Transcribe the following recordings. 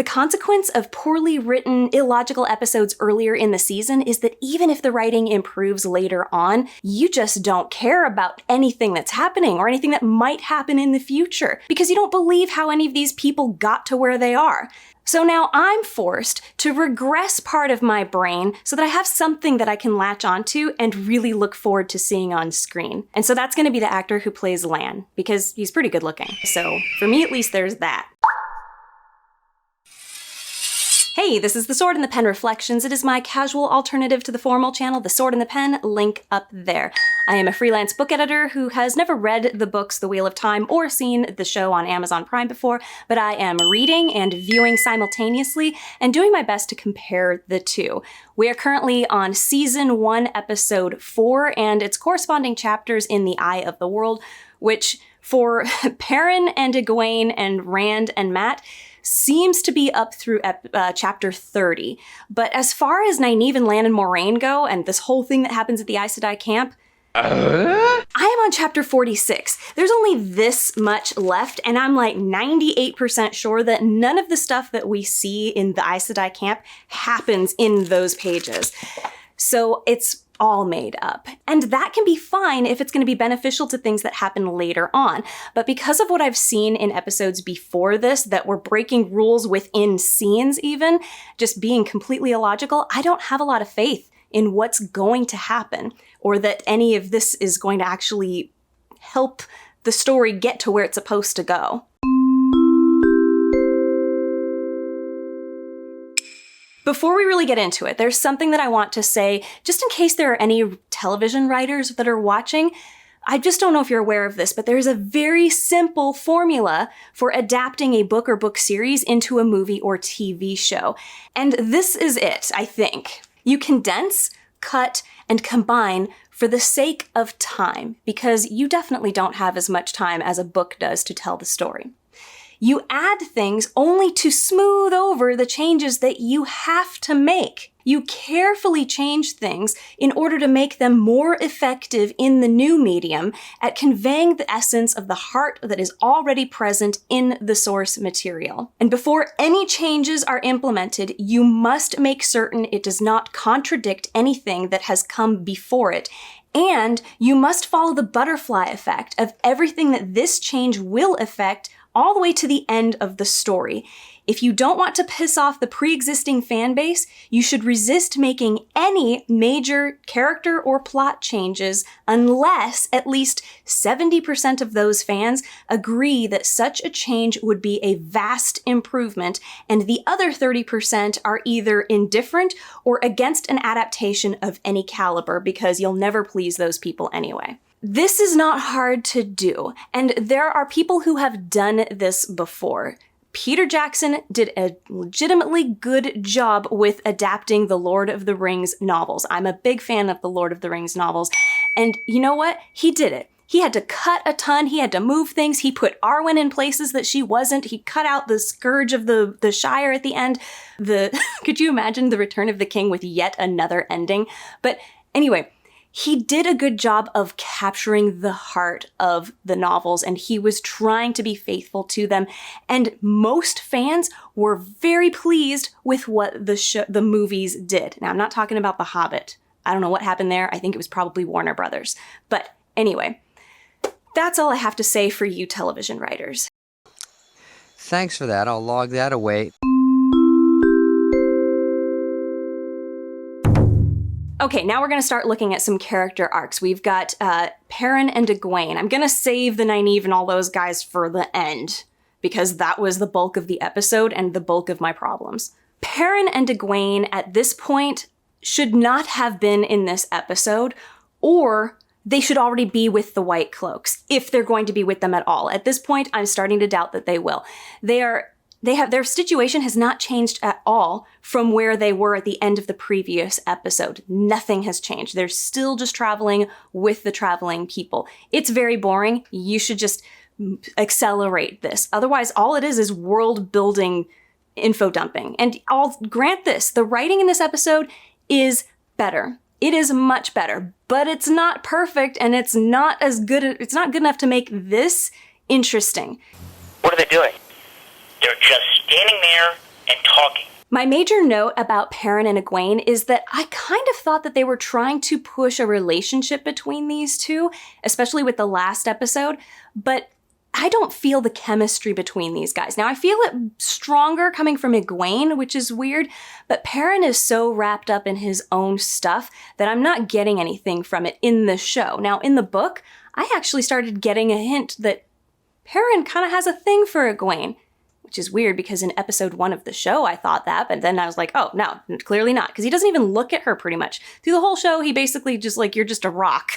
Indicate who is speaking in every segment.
Speaker 1: The consequence of poorly written, illogical episodes earlier in the season is that even if the writing improves later on, you just don't care about anything that's happening or anything that might happen in the future because you don't believe how any of these people got to where they are. So now I'm forced to regress part of my brain so that I have something that I can latch onto and really look forward to seeing on screen. And so that's going to be the actor who plays Lan, because he's pretty good looking. So for me at least, there's that. Hey, this is The Sword and the Pen Reflections. It is my casual alternative to the formal channel, The Sword and the Pen, link up there. I am a freelance book editor who has never read the books The Wheel of Time or seen the show on Amazon Prime before, but I am reading and viewing simultaneously and doing my best to compare the two. We are currently on Season 1, Episode 4, and its corresponding chapters in The Eye of the World, which for Perrin and Egwene and Rand and Matt seems to be up through chapter 30. But as far as Nynaeve and Lan and Moraine go, and this whole thing that happens at the Aes Sedai camp, I am on chapter 46. There's only this much left, and I'm like 98% sure that none of the stuff that we see in the Aes Sedai camp happens in those pages. So it's all made up. And that can be fine if it's going to be beneficial to things that happen later on. But because of what I've seen in episodes before this that were breaking rules within scenes even, just being completely illogical, I don't have a lot of faith in what's going to happen or that any of this is going to actually help the story get to where it's supposed to go. Before we really get into it, there's something that I want to say, just in case there are any television writers that are watching. I just don't know if you're aware of this, but there's a very simple formula for adapting a book or book series into a movie or TV show. And this is it, I think. You condense, cut, and combine for the sake of time, because you definitely don't have as much time as a book does to tell the story. You add things only to smooth over the changes that you have to make. You carefully change things in order to make them more effective in the new medium at conveying the essence of the heart that is already present in the source material. And before any changes are implemented, you must make certain it does not contradict anything that has come before it. And you must follow the butterfly effect of everything that this change will affect all the way to the end of the story. If you don't want to piss off the pre-existing fan base, you should resist making any major character or plot changes unless at least 70% of those fans agree that such a change would be a vast improvement, and the other 30% are either indifferent or against an adaptation of any caliber, because you'll never please those people anyway. This is not hard to do, and there are people who have done this before. Peter Jackson did a legitimately good job with adapting the Lord of the Rings novels. I'm a big fan of the Lord of the Rings novels, and you know what? He did it. He had to cut a ton, he had to move things, he put Arwen in places that she wasn't, he cut out the scourge of the Shire at the end. Could you imagine the Return of the King with yet another ending? But anyway, he did a good job of capturing the heart of the novels, and he was trying to be faithful to them. And most fans were very pleased with what the movies did. Now, I'm not talking about The Hobbit. I don't know what happened there. I think it was probably Warner Brothers. But anyway, that's all I have to say for you television writers.
Speaker 2: Thanks for that. I'll log that away.
Speaker 1: Okay, now we're going to start looking at some character arcs. We've got Perrin and Egwene. I'm going to save the Nynaeve and all those guys for the end, because that was the bulk of the episode and the bulk of my problems. Perrin and Egwene at this point should not have been in this episode, or they should already be with the White Cloaks, if they're going to be with them at all. At this point, I'm starting to doubt that they will. Their situation has not changed at all from where they were at the end of the previous episode. Nothing has changed. They're still just traveling with the traveling people. It's very boring. You should just accelerate this. Otherwise, all it is world building info dumping. And I'll grant this, the writing in this episode is better. It is much better, but it's not perfect, and it's not good enough to make this interesting.
Speaker 3: What are they doing? They're just standing there and talking.
Speaker 1: My major note about Perrin and Egwene is that I kind of thought that they were trying to push a relationship between these two, especially with the last episode, but I don't feel the chemistry between these guys. Now, I feel it stronger coming from Egwene, which is weird, but Perrin is so wrapped up in his own stuff that I'm not getting anything from it in the show. Now, in the book, I actually started getting a hint that Perrin kind of has a thing for Egwene, which is weird because in episode 1 of the show, I thought that, but then I was like, oh, no, clearly not, because he doesn't even look at her pretty much. Through the whole show, he basically just like, you're just a rock.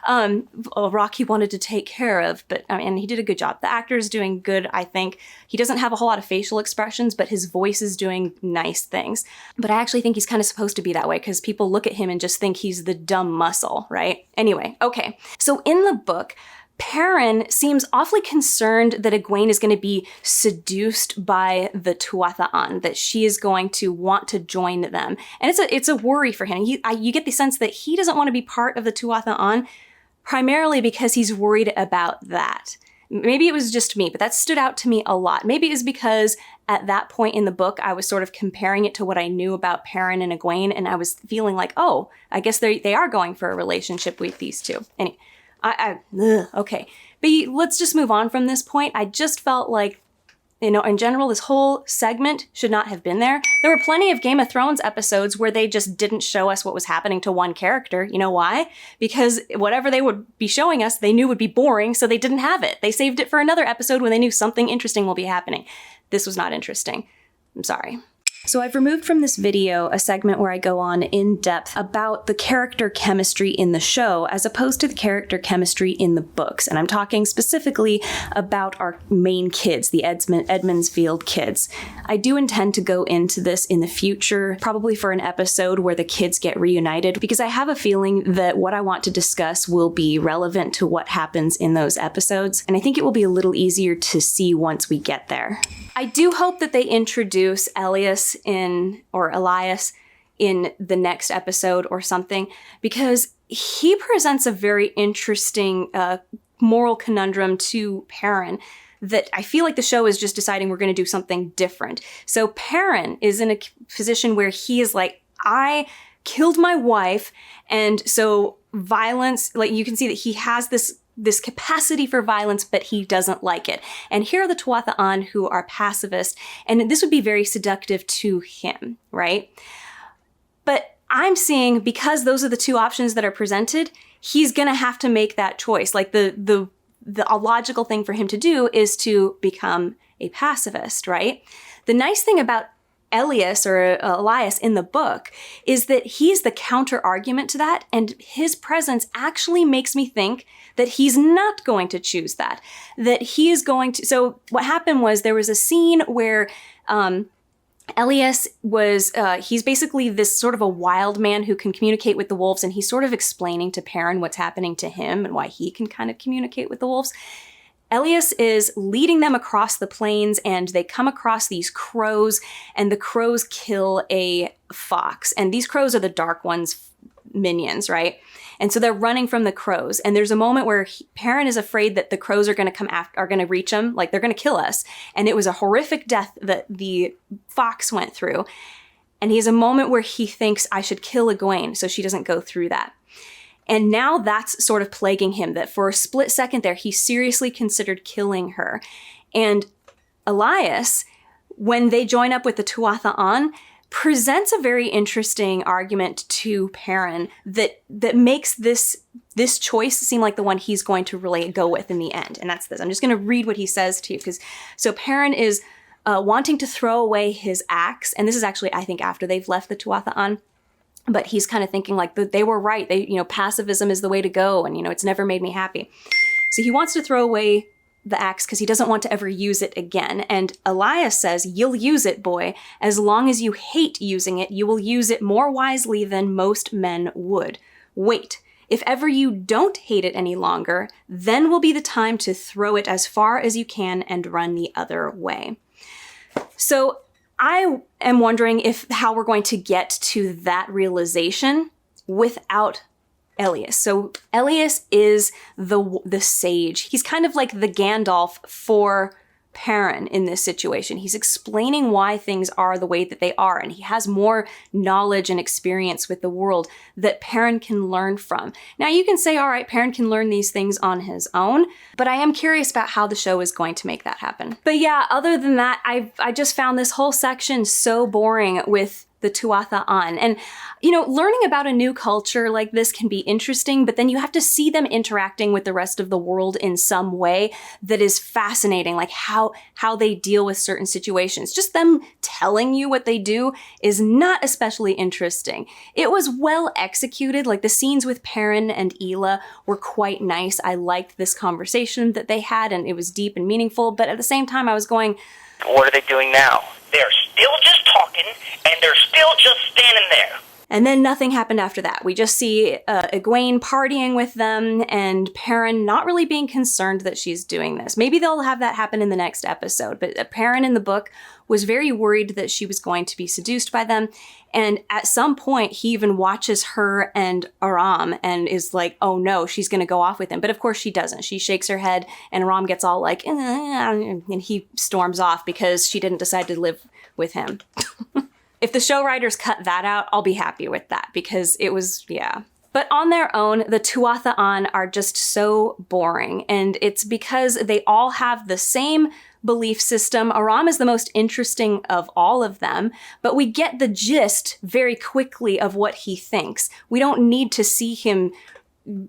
Speaker 1: A rock he wanted to take care of, but I mean, he did a good job. The actor is doing good, I think. He doesn't have a whole lot of facial expressions, but his voice is doing nice things. But I actually think he's kind of supposed to be that way because people look at him and just think he's the dumb muscle, right? Anyway, okay. So in the book, Perrin seems awfully concerned that Egwene is going to be seduced by the Tuatha'an, that she is going to want to join them. And it's a worry for him. You get the sense that he doesn't want to be part of the Tuatha'an, primarily because he's worried about that. Maybe it was just me, but that stood out to me a lot. Maybe it's because at that point in the book, I was sort of comparing it to what I knew about Perrin and Egwene, and I was feeling like, oh, I guess they are going for a relationship with these two. Anyway. Okay. But let's just move on from this point. I just felt like, in general, this whole segment should not have been there. There were plenty of Game of Thrones episodes where they just didn't show us what was happening to one character. You know why? Because whatever they would be showing us, they knew would be boring, so they didn't have it. They saved it for another episode when they knew something interesting will be happening. This was not interesting. I'm sorry. So I've removed from this video a segment where I go on in depth about the character chemistry in the show as opposed to the character chemistry in the books. And I'm talking specifically about our main kids, the Edmondsfield kids. I do intend to go into this in the future, probably for an episode where the kids get reunited, because I have a feeling that what I want to discuss will be relevant to what happens in those episodes. And I think it will be a little easier to see once we get there. I do hope that they introduce Elias in the next episode or something, because he presents a very interesting moral conundrum to Perrin that I feel like the show is just deciding we're going to do something different. So Perrin is in a position where he is like, I killed my wife, and so violence, like you can see that he has this capacity for violence, but he doesn't like it. And here are the Tuatha'an who are pacifist, and this would be very seductive to him, right? But I'm seeing, because those are the two options that are presented, he's gonna have to make that choice. Like the logical thing for him to do is to become a pacifist, right? The nice thing about Elias or Elias in the book is that he's the counter argument to that, and his presence actually makes me think that he's not going to choose that he is going to. So what happened was there was a scene where Elias was, he's basically this sort of a wild man who can communicate with the wolves, and he's sort of explaining to Perrin what's happening to him and why he can kind of communicate with the wolves. Elias is leading them across the plains, and they come across these crows, and the crows kill a fox. And these crows are the Dark One's minions, right? And so they're running from the crows. And there's a moment where Perrin is afraid that the crows are going to reach him, like they're going to kill us. And it was a horrific death that the fox went through. And he has a moment where he thinks, I should kill Egwene so she doesn't go through that. And now that's sort of plaguing him, that for a split second there, he seriously considered killing her. And Elias, when they join up with the Tuatha'an, presents a very interesting argument to Perrin that makes this choice seem like the one he's going to really go with in the end. And that's this. I'm just going to read what he says to you. So Perrin is wanting to throw away his axe. And this is actually, I think, after they've left the Tuatha'an. But he's kind of thinking like they were right. Pacifism is the way to go. And, it's never made me happy. So he wants to throw away the axe because he doesn't want to ever use it again. And Elias says, you'll use it, boy. As long as you hate using it, you will use it more wisely than most men would. Wait. If ever you don't hate it any longer, then will be the time to throw it as far as you can and run the other way. So I am wondering how we're going to get to that realization without Elias. So Elias is the sage. He's kind of like the Gandalf for Perrin in this situation. He's explaining why things are the way that they are, and he has more knowledge and experience with the world that Perrin can learn from. Now, you can say, all right, Perrin can learn these things on his own, but I am curious about how the show is going to make that happen. But yeah, other than that, I just found this whole section so boring with the Tuatha An. And, learning about a new culture like this can be interesting, but then you have to see them interacting with the rest of the world in some way that is fascinating, like how they deal with certain situations. Just them telling you what they do is not especially interesting. It was well executed, like the scenes with Perrin and Ela were quite nice. I liked this conversation that they had, and it was deep and meaningful, but at the same time I was going,
Speaker 3: what are they doing now? They're still just talking, and they're still just standing there.
Speaker 1: And then nothing happened after that. We just see Egwene partying with them and Perrin not really being concerned that she's doing this. Maybe they'll have that happen in the next episode, but Perrin in the book was very worried that she was going to be seduced by them. And at some point, he even watches her and Aram and is like, oh no, she's going to go off with him. But of course she doesn't. She shakes her head and Aram gets all like, and he storms off because she didn't decide to live with him. If the show writers cut that out, I'll be happy with that because it was, yeah. But on their own, the Tuatha An are just so boring, and it's because they all have the same belief system. Aram is the most interesting of all of them, but we get the gist very quickly of what he thinks. We don't need to see him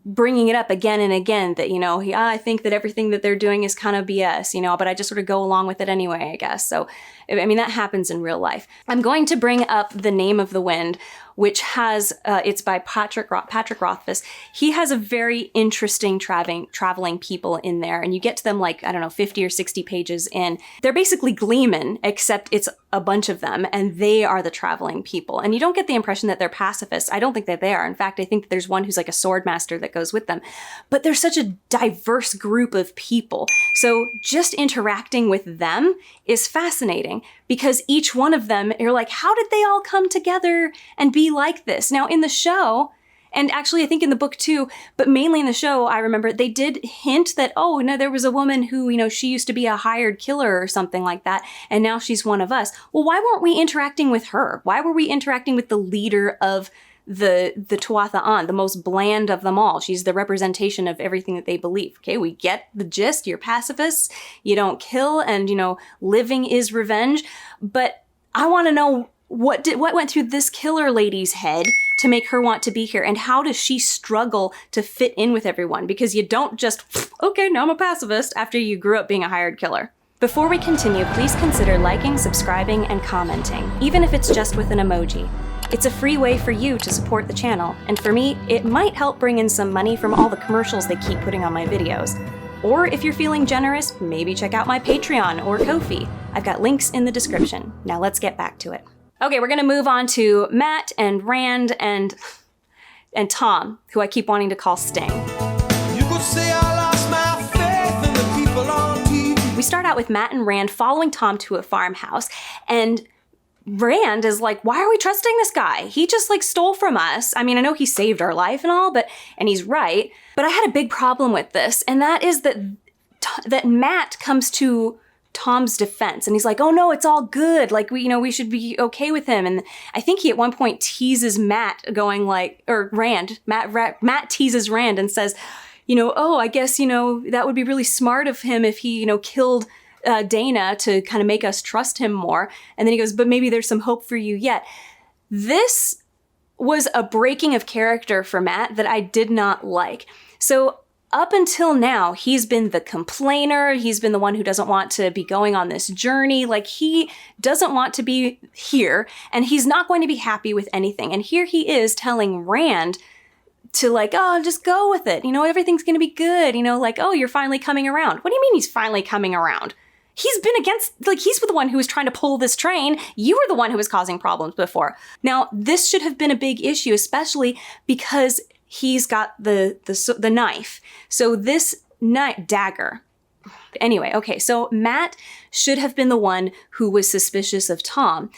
Speaker 1: bringing it up again and again that, I think that everything that they're doing is kind of BS, but I just sort of go along with it anyway, I guess. So, that happens in real life. I'm going to bring up The Name of the Wind, which has, it's by Patrick Rothfuss. He has a very interesting traveling people in there, and you get to them 50 or 60 pages in. They're basically Gleeman, except it's a bunch of them, and they are the traveling people. And you don't get the impression that they're pacifists. I don't think that they are. In fact, I think that there's one who's like a sword master that goes with them. But they're such a diverse group of people. So just interacting with them is fascinating because each one of them, you're like, how did they all come together and be like this? Now, in the show, and actually I think in the book too, but mainly in the show, I remember they did hint that, oh, no, there was a woman who, she used to be a hired killer or something like that, and now she's one of us. Well, why weren't we interacting with her? Why were we interacting with the leader of the Tuatha An, the most bland of them all? She's the representation of everything that they believe. Okay, we get the gist. You're pacifists. You don't kill, and, living is revenge. But I want to know what went through this killer lady's head to make her want to be here, and how does she struggle to fit in with everyone? Because you don't just, okay, now I'm a pacifist after you grew up being a hired killer. Before we continue, please consider liking, subscribing, and commenting, even if it's just with an emoji. It's a free way for you to support the channel, and for me, it might help bring in some money from all the commercials they keep putting on my videos. Or if you're feeling generous, maybe check out my Patreon or Ko-fi. I've got links in the description. Now let's get back to it. Okay, we're gonna move on to Mat and Rand and Tom, who I keep wanting to call Sting.
Speaker 4: You could say I lost my faith in the people on TV.
Speaker 1: We start out with Mat and Rand following Tom to a farmhouse, and Rand is like, why are we trusting this guy? He just stole from us. I know he saved our life and all, and he's right. But I had a big problem with this, and that is that Mat comes to Tom's defense, and he's like, oh no, it's all good. We should be okay with him. And I think he at one point teases Mat Mat teases Rand and says, oh, I guess, that would be really smart of him if he, killed Dana to kind of make us trust him more. And then he goes, but maybe there's some hope for you yet. This was a breaking of character for Mat that I did not like. So up until now, he's been the complainer. He's been the one who doesn't want to be going on this journey. He doesn't want to be here, and he's not going to be happy with anything. And here he is telling Rand to oh, just go with it. Everything's going to be good. Oh, you're finally coming around. What do you mean he's finally coming around? He's been against, he's the one who was trying to pull this train. You were the one who was causing problems before. Now, this should have been a big issue, especially because he's got the knife. So this dagger. Anyway, okay, so Mat should have been the one who was suspicious of Tom.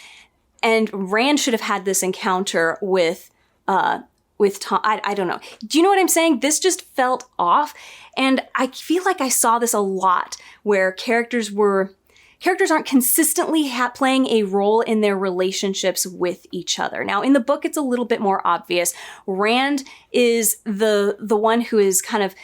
Speaker 1: And Rand should have had this encounter with Tom. I don't know. Do you know what I'm saying? This just felt off. And I feel like I saw this a lot where characters were characters aren't consistently playing a role in their relationships with each other. Now, in the book, it's a little bit more obvious. Rand is the one who is kind of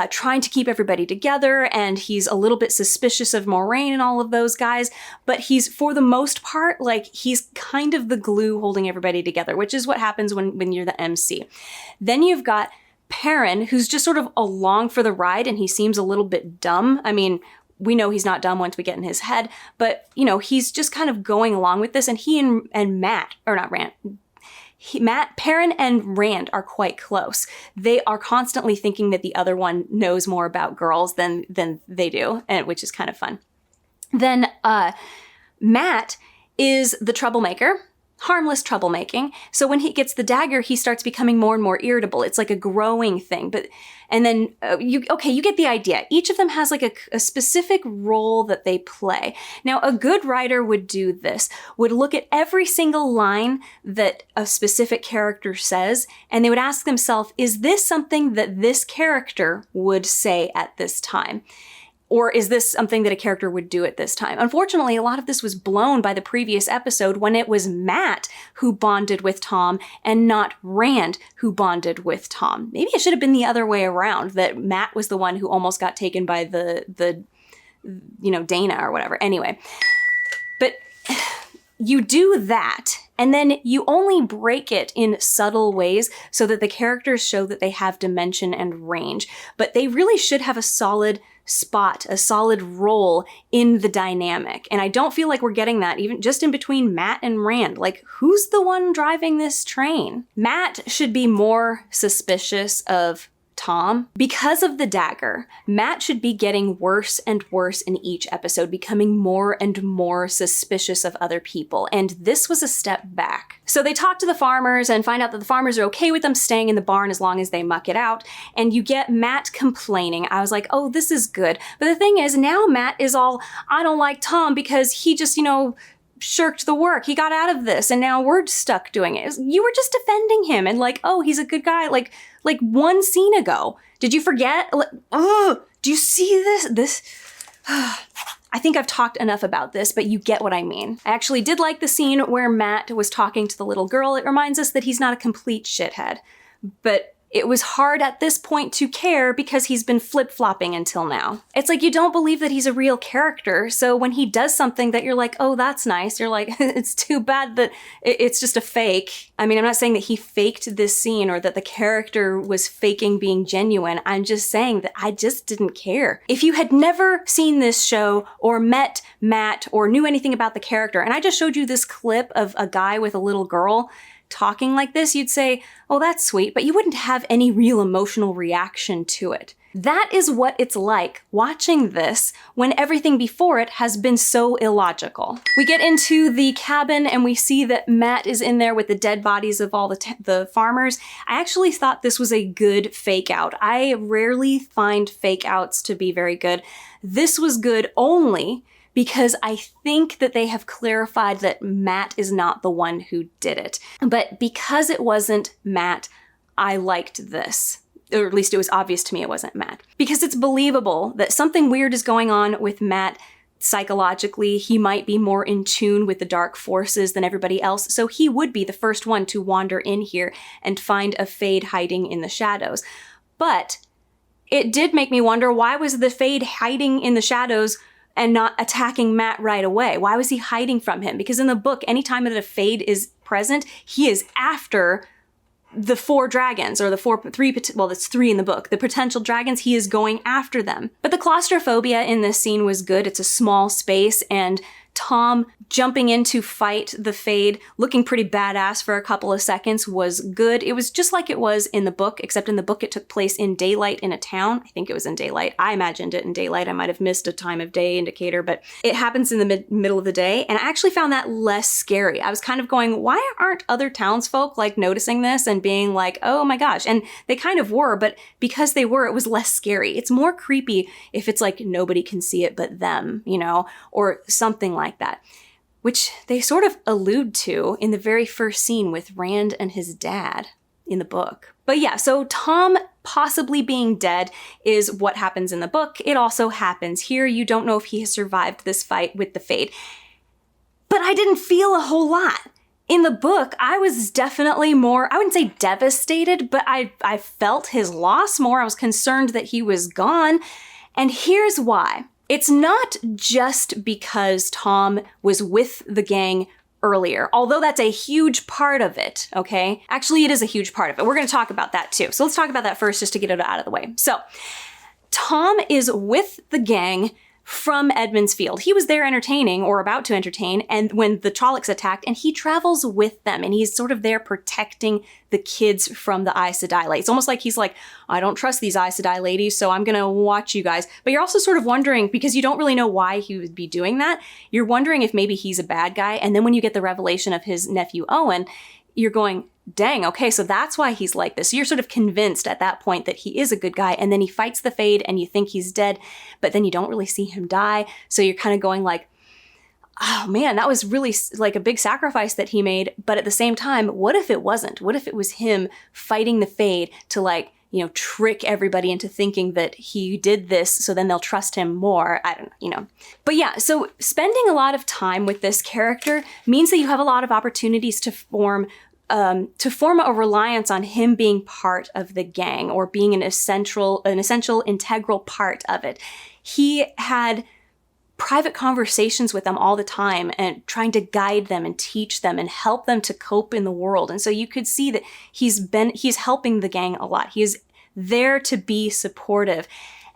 Speaker 1: trying to keep everybody together, and he's a little bit suspicious of Moiraine and all of those guys, but he's, for the most part, like, he's kind of the glue holding everybody together, which is what happens when you're the MC. Then you've got Perrin, who's just sort of along for the ride, and he seems a little bit dumb. I mean, we know he's not dumb once we get in his head, but, you know, he's just kind of going along with this, and he and Matt, or not Rand, Perrin and Rand are quite close. They are constantly thinking that the other one knows more about girls than they do, and which is kind of fun. Then Matt is the troublemaker, harmless troublemaking. So when he gets the dagger, he starts becoming more and more irritable. It's like a growing thing. And then you get the idea. Each of them has like a specific role that they play. Now, a good writer would do this, would look at every single line that a specific character says, and they would ask themselves, is this something that this character would say at this time? Or is this something that a character would do at this time? Unfortunately, a lot of this was blown by the previous episode when it was Matt who bonded with Tom and not Rand who bonded with Tom. Maybe it should have been the other way around, that Matt was the one who almost got taken by the Dana or whatever. Anyway, but you do that, and then you only break it in subtle ways so that the characters show that they have dimension and range. But they really should have a solid spot, a solid role in the dynamic. And I don't feel like we're getting that even just in between Matt and Rand. Like, who's the one driving this train? Matt should be more suspicious of Tom. Because of the dagger, Matt should be getting worse and worse in each episode, becoming more and more suspicious of other people. And this was a step back. So they talk to the farmers and find out that the farmers are okay with them staying in the barn as long as they muck it out. And you get Matt complaining. I was like, oh, this is good. But the thing is, now Matt is all, I don't like Tom because he just, shirked the work. He got out of this and now we're stuck doing it. You were just defending him and like, oh, he's a good guy. Like one scene ago. Did you forget? Do you see this? I think I've talked enough about this, but you get what I mean. I actually did like the scene where Matt was talking to the little girl. It reminds us that he's not a complete shithead, but it was hard at this point to care because he's been flip-flopping until now. It's like you don't believe that he's a real character, so when he does something that you're like, oh, that's nice, you're like, it's too bad that it's just a fake. I mean, I'm not saying that he faked this scene or that the character was faking being genuine. I'm just saying that I just didn't care. If you had never seen this show or met Matt or knew anything about the character, and I just showed you this clip of a guy with a little girl talking like this, you'd say, oh, that's sweet, but you wouldn't have any real emotional reaction to it. That is what it's like watching this when everything before it has been so illogical. We get into the cabin and we see that Matt is in there with the dead bodies of all the farmers. I actually thought this was a good fake out. I rarely find fake outs to be very good. This was good only because I think that they have clarified that Matt is not the one who did it. But because it wasn't Matt, I liked this. Or at least it was obvious to me it wasn't Matt. Because it's believable that something weird is going on with Matt psychologically. He might be more in tune with the dark forces than everybody else, so he would be the first one to wander in here and find a Fade hiding in the shadows. But it did make me wonder, why was the Fade hiding in the shadows and not attacking Matt right away? Why was he hiding from him? Because in the book, anytime that a Fade is present, he is after the 4 dragons, or that's 3 in the book. The potential dragons, he is going after them. But the claustrophobia in this scene was good. It's a small space, and Tom jumping in to fight the Fade, looking pretty badass for a couple of seconds, was good. It was just like it was in the book, except in the book it took place in daylight in a town. I think it was in daylight. I imagined it in daylight. I might have missed a time of day indicator, but it happens in the middle of the day, and I actually found that less scary. I was kind of going, why aren't other townsfolk like noticing this and being like, oh my gosh? And they kind of were, but because they were, it was less scary. It's more creepy if it's like nobody can see it but them, or something like that, which they sort of allude to in the very first scene with Rand and his dad in the book. But yeah, so Tom possibly being dead is what happens in the book. It also happens here. You don't know if he has survived this fight with the Fade. But I didn't feel a whole lot. In the book, I was definitely more, I wouldn't say devastated, but I felt his loss more. I was concerned that he was gone. And here's why. It's not just because Tom was with the gang earlier, although that's a huge part of it, okay? Actually, it is a huge part of it. We're going to talk about that too. So let's talk about that first just to get it out of the way. So Tom is with the gang from Edmund's Field. He was there entertaining or about to entertain and when the Trollocs attacked, and he travels with them and he's sort of there protecting the kids from the Aes Sedai. It's almost like he's like, I don't trust these Aes Sedai ladies, so I'm gonna watch you guys. But you're also sort of wondering, because you don't really know why he would be doing that, you're wondering if maybe he's a bad guy. And then when you get the revelation of his nephew Owen, you're going, dang, okay, so that's why he's like this. So you're sort of convinced at that point that he is a good guy, and then he fights the Fade and you think he's dead, but then you don't really see him die. So you're kind of going like, oh man, that was really like a big sacrifice that he made. But at the same time, what if it wasn't? What if it was him fighting the Fade to like, you know, trick everybody into thinking that he did this so then they'll trust him more? I don't know, you know. But yeah, so spending a lot of time with this character means that you have a lot of opportunities to form a reliance on him being part of the gang or being an essential, integral part of it. He had private conversations with them all the time and trying to guide them and teach them and help them to cope in the world. And so you could see that he's helping the gang a lot. He is there to be supportive.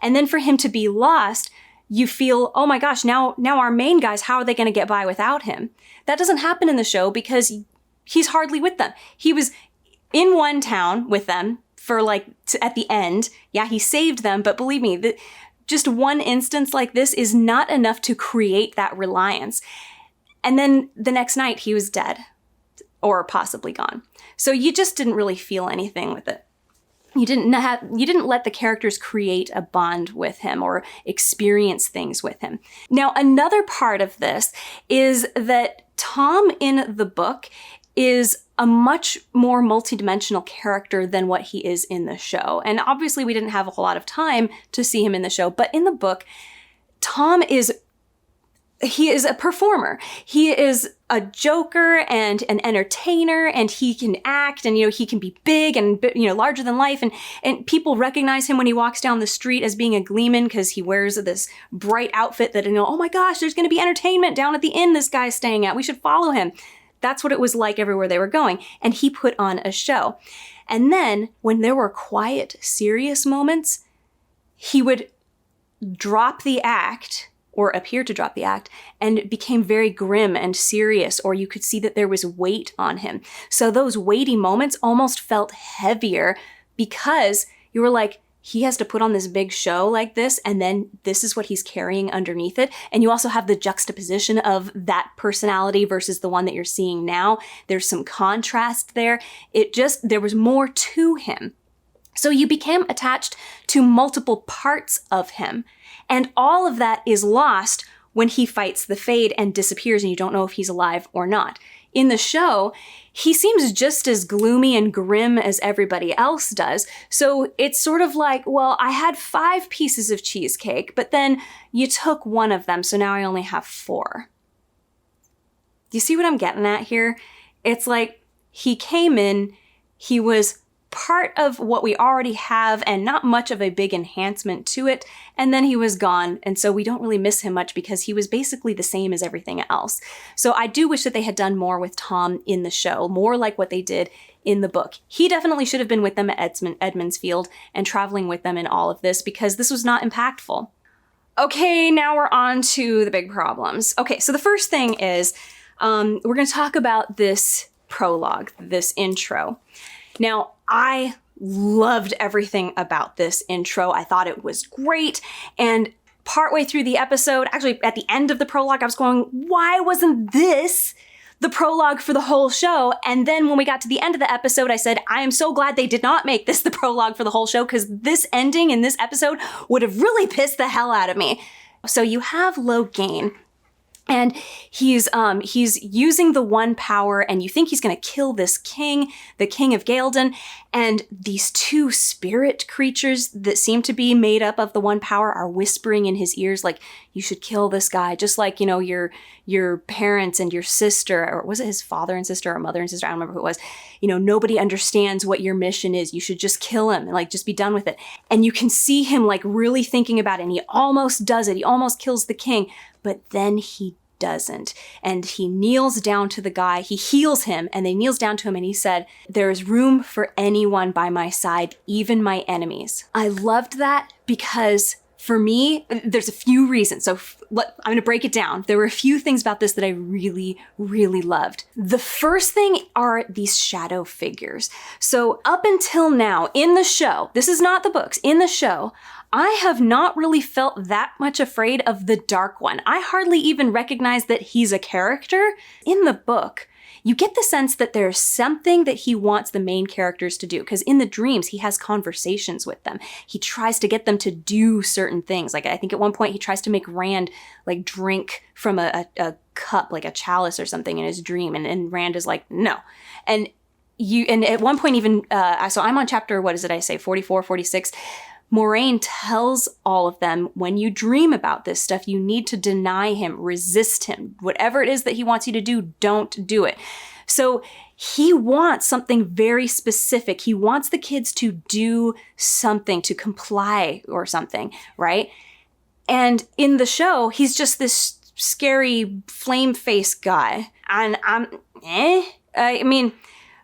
Speaker 1: And then for him to be lost, you feel, oh my gosh, now our main guys, how are they going to get by without him? That doesn't happen in the show because he's hardly with them. He was in one town with them for like, at the end. Yeah, he saved them, but believe me, just one instance like this is not enough to create that reliance. And then the next night he was dead or possibly gone. So you just didn't really feel anything with it. You didn't let the characters create a bond with him or experience things with him. Now, another part of this is that Tom in the book is a much more multidimensional character than what he is in the show. And obviously we didn't have a whole lot of time to see him in the show, but in the book, Tom is a performer. He is a joker and an entertainer, and he can act, and, you know, he can be big and, you know, larger than life. And people recognize him when he walks down the street as being a gleeman because he wears this bright outfit that, you know, oh my gosh, there's going to be entertainment down at the inn this guy's staying at. We should follow him. That's what it was like everywhere they were going. And he put on a show. And then when there were quiet, serious moments, he would drop the act or appear to drop the act and became very grim and serious, or you could see that there was weight on him. So those weighty moments almost felt heavier because you were like, he has to put on this big show like this, and then this is what he's carrying underneath it. And you also have the juxtaposition of that personality versus the one that you're seeing now. There's some contrast there. There was more to him. So you became attached to multiple parts of him. And all of that is lost when he fights the Fade and disappears and you don't know if he's alive or not. In the show, he seems just as gloomy and grim as everybody else does. So it's sort of like, well, I had 5 pieces of cheesecake, but then you took one of them, so now I only have 4. Do you see what I'm getting at here? It's like he came in, he was part of what we already have and not much of a big enhancement to it, and then he was gone, and so we don't really miss him much because he was basically the same as everything else. So I do wish that they had done more with Tom in the show, more like what they did in the book. He definitely should have been with them at Edmund's Field and traveling with them in all of this because this was not impactful. Okay, now we're on to the big problems. Okay, so the first thing is we're going to talk about this prologue, this intro. Now, I loved everything about this intro. I thought it was great. And partway through the episode, actually at the end of the prologue, I was going, why wasn't this the prologue for the whole show? And then when we got to the end of the episode, I said, I am so glad they did not make this the prologue for the whole show because this ending in this episode would have really pissed the hell out of me. So you have Logain, And he's using the one power, and you think he's going to kill this king, the king of Galedan, and these two spirit creatures that seem to be made up of the one power are whispering in his ears, like, you should kill this guy, just like, you know, your parents and your sister, or was it his father and sister or mother and sister? I don't remember who it was. You know, nobody understands what your mission is. You should just kill him and like just be done with it. And you can see him like really thinking about it, and he almost does it. He almost kills the king. But then he doesn't. And he kneels down to the guy. He heals him, and then he kneels down to him, and he said, there is room for anyone by my side, even my enemies. I loved that because for me, there's a few reasons. So I'm going to break it down. There were a few things about this that I really, really loved. The first thing are these shadow figures. So up until now in the show, this is not the books, in the show, I have not really felt that much afraid of the Dark One. I hardly even recognize that he's a character. In the book, you get the sense that there's something that he wants the main characters to do, because in the dreams, he has conversations with them. He tries to get them to do certain things. Like, I think at one point he tries to make Rand like drink from a cup, like a chalice or something in his dream. And Rand is like, no. And at one point even, so I'm on chapter, what is it I say, 44, 46. Moraine tells all of them, when you dream about this stuff, you need to deny him, resist him. Whatever it is that he wants you to do, don't do it. So he wants something very specific. He wants the kids to do something, to comply or something, right? And in the show, he's just this scary flame face guy. And I mean,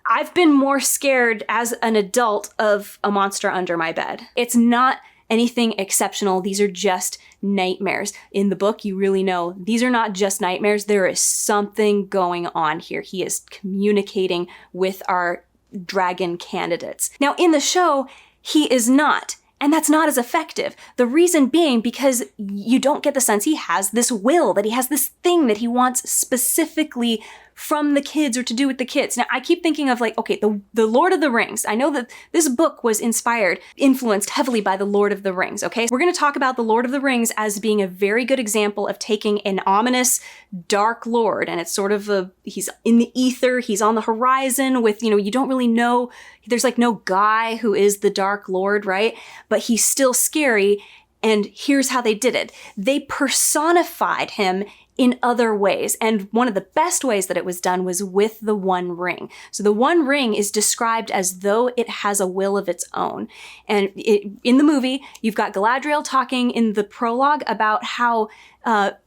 Speaker 1: I've been more scared as an adult of a monster under my bed. It's not anything exceptional. These are just nightmares. In the book, you really know these are not just nightmares. There is something going on here. He is communicating with our dragon candidates. Now, in the show, he is not. And that's not as effective. The reason being because you don't get the sense he has this will, that he has this thing that he wants specifically from the kids or to do with the kids. Now, I keep thinking of like, okay, the Lord of the Rings. I know that this book was influenced heavily by the Lord of the Rings, okay? We're going to talk about the Lord of the Rings as being a very good example of taking an ominous dark lord, and it's sort of he's in the ether, he's on the horizon with, you don't really know, there's like no guy who is the Dark Lord, right? But he's still scary, and here's how they did it. They personified him in other ways. And one of the best ways that it was done was with the One Ring. So the One Ring is described as though it has a will of its own. And in the movie, you've got Galadriel talking in the prologue about how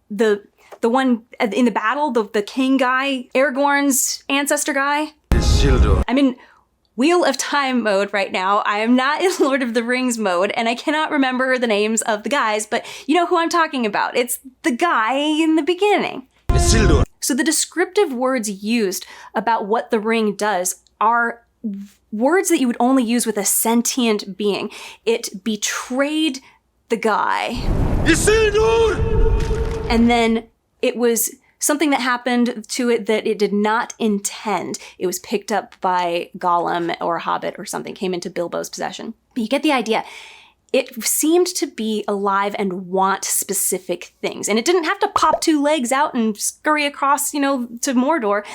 Speaker 1: the one in the battle, the king guy, Aragorn's ancestor guy. I'm in Wheel of Time mode right now. I am not in Lord of the Rings mode, and I cannot remember the names of the guys, but you know who I'm talking about. It's the guy in the beginning. So the descriptive words used about what the ring does are words that you would only use with a sentient being. It betrayed the guy. And then it was something that happened to it that it did not intend. It was picked up by Gollum or a Hobbit or something, came into Bilbo's possession. But you get the idea. It seemed to be alive and want specific things. And it didn't have to pop two legs out and scurry across, to Mordor.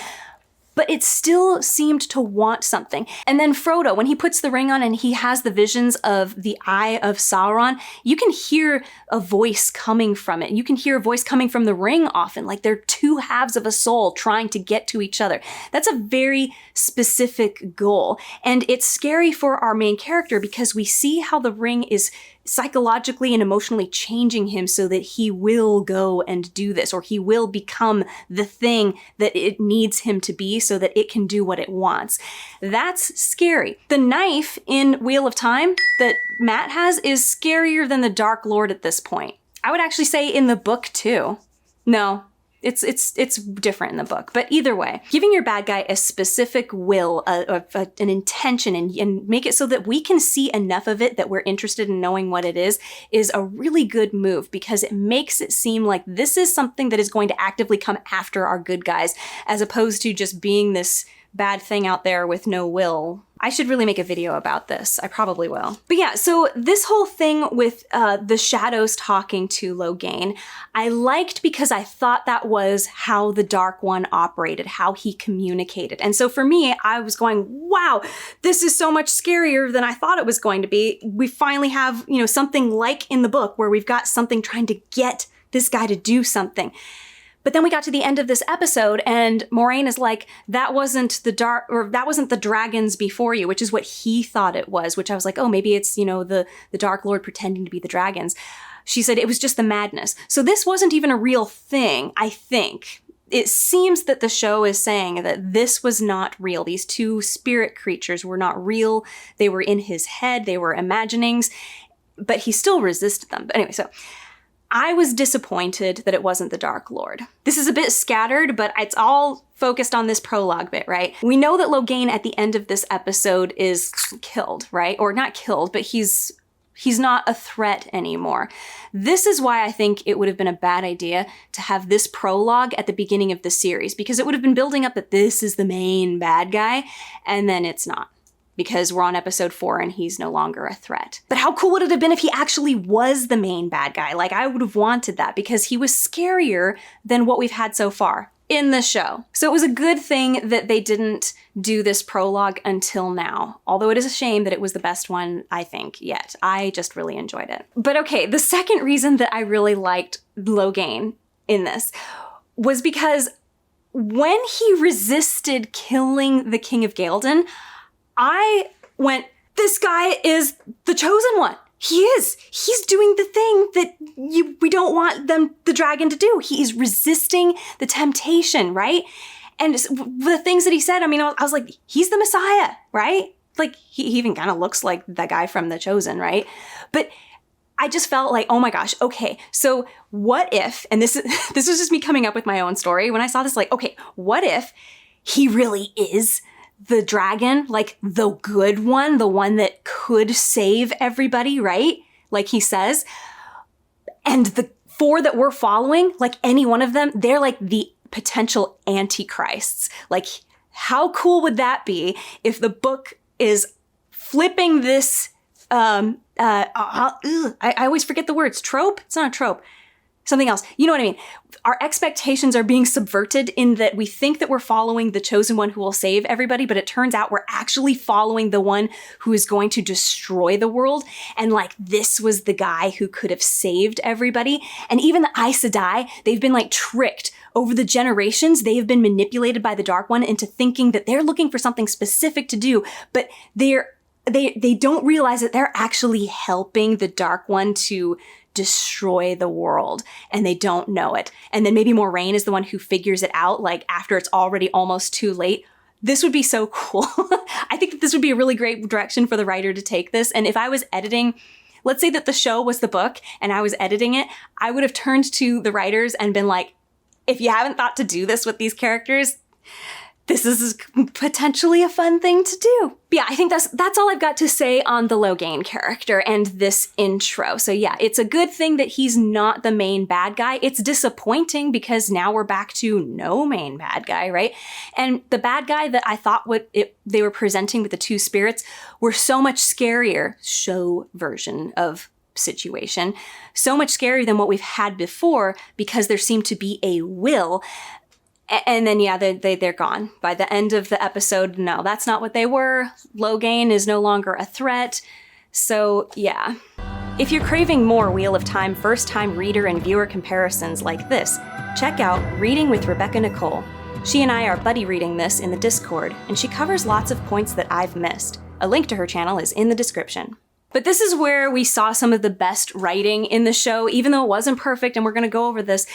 Speaker 1: But it still seemed to want something. And then Frodo, when he puts the ring on and he has the visions of the Eye of Sauron, you can hear a voice coming from it. You can hear a voice coming from the ring often, like they're two halves of a soul trying to get to each other. That's a very specific goal. And it's scary for our main character because we see how the ring is psychologically and emotionally changing him so that he will go and do this, or he will become the thing that it needs him to be so that it can do what it wants. That's scary. The knife in Wheel of Time that Matt has is scarier than the Dark Lord at this point. I would actually say in the book too. No, it's different in the book, but either way, giving your bad guy a specific will, an intention, and make it so that we can see enough of it that we're interested in knowing what it is a really good move, because it makes it seem like this is something that is going to actively come after our good guys, as opposed to just being this bad thing out there with no will. I should really make a video about this. I probably will. But yeah, so this whole thing with the shadows talking to Logain, I liked because I thought that was how the Dark One operated, how he communicated. And so for me, I was going, wow, this is so much scarier than I thought it was going to be. We finally have, something like in the book where we've got something trying to get this guy to do something. But then we got to the end of this episode and Moiraine is like, that wasn't the dragons before you, which is what he thought it was, which I was like, oh, maybe it's, the Dark Lord pretending to be the dragons. She said it was just the madness. So this wasn't even a real thing, I think. It seems that the show is saying that this was not real. These two spirit creatures were not real. They were in his head. They were imaginings, but he still resisted them. But anyway, so I was disappointed that it wasn't the Dark Lord. This is a bit scattered, but it's all focused on this prologue bit, right? We know that Logain at the end of this episode is killed, right? Or not killed, but he's not a threat anymore. This is why I think it would have been a bad idea to have this prologue at the beginning of the series, because it would have been building up that this is the main bad guy, and then it's not. Because we're on episode 4 and he's no longer a threat. But how cool would it have been if he actually was the main bad guy? Like, I would have wanted that because he was scarier than what we've had so far in the show. So it was a good thing that they didn't do this prologue until now. Although it is a shame that it was the best one, I think, yet. I just really enjoyed it. But okay, the second reason that I really liked Logain in this was because when he resisted killing the King of Ghealdan, I went, this guy is the chosen one. He is. He's doing the thing that we don't want the dragon to do. He is resisting the temptation, right? And the things that he said, I was like, he's the Messiah, right? Like, he even kind of looks like that guy from The Chosen, right? But I just felt like, oh my gosh, okay, so what if, and this was just me coming up with my own story. When I saw this, like, okay, what if he really is the dragon, like the good one, the one that could save everybody, right? Like he says. And the 4 that we're following, like any one of them, they're like the potential antichrists. Like, how cool would that be if the book is flipping this, I always forget the words, trope? It's not a trope. Something else. You know what I mean? Our expectations are being subverted in that we think that we're following the chosen one who will save everybody, but it turns out we're actually following the one who is going to destroy the world. And like, this was the guy who could have saved everybody. And even the Aes Sedai, they've been like tricked over the generations. They have been manipulated by the Dark One into thinking that they're looking for something specific to do, but they don't realize that they're actually helping the Dark One to destroy the world, and they don't know it. And then maybe Moiraine is the one who figures it out, like after it's already almost too late. This would be so cool. I think that this would be a really great direction for the writer to take this. And if I was editing, let's say that the show was the book and I was editing it, I would have turned to the writers and been like, if you haven't thought to do this with these characters, this is potentially a fun thing to do. But yeah, I think that's all I've got to say on the Logain character and this intro. So yeah, it's a good thing that he's not the main bad guy. It's disappointing because now we're back to no main bad guy, right? And the bad guy that I thought they were presenting with the 2 spirits were so much scarier, show version of situation, so much scarier than what we've had before because there seemed to be a will. And then, yeah, they're gone. By the end of the episode, no, that's not what they were. Logain is no longer a threat. So, yeah. If you're craving more Wheel of Time first-time reader and viewer comparisons like this, check out Reading with Rebecca Nicole. She and I are buddy reading this in the Discord, and she covers lots of points that I've missed. A link to her channel is in the description. But this is where we saw some of the best writing in the show, even though it wasn't perfect, and we're going to go over this.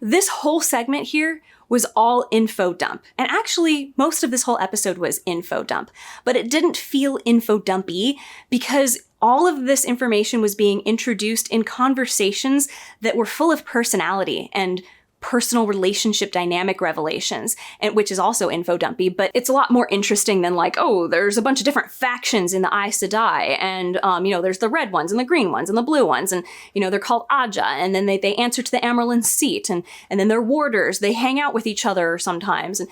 Speaker 1: This whole segment here was all info dump. And actually, most of this whole episode was info dump. But it didn't feel info dumpy because all of this information was being introduced in conversations that were full of personality and personal relationship dynamic revelations, and which is also info dumpy, but it's a lot more interesting than like, oh, there's a bunch of different factions in the Aes Sedai, and there's the red ones and the green ones and the blue ones, and they're called Aja, and then they answer to the Amerlin seat, and then they're warders, they hang out with each other sometimes, and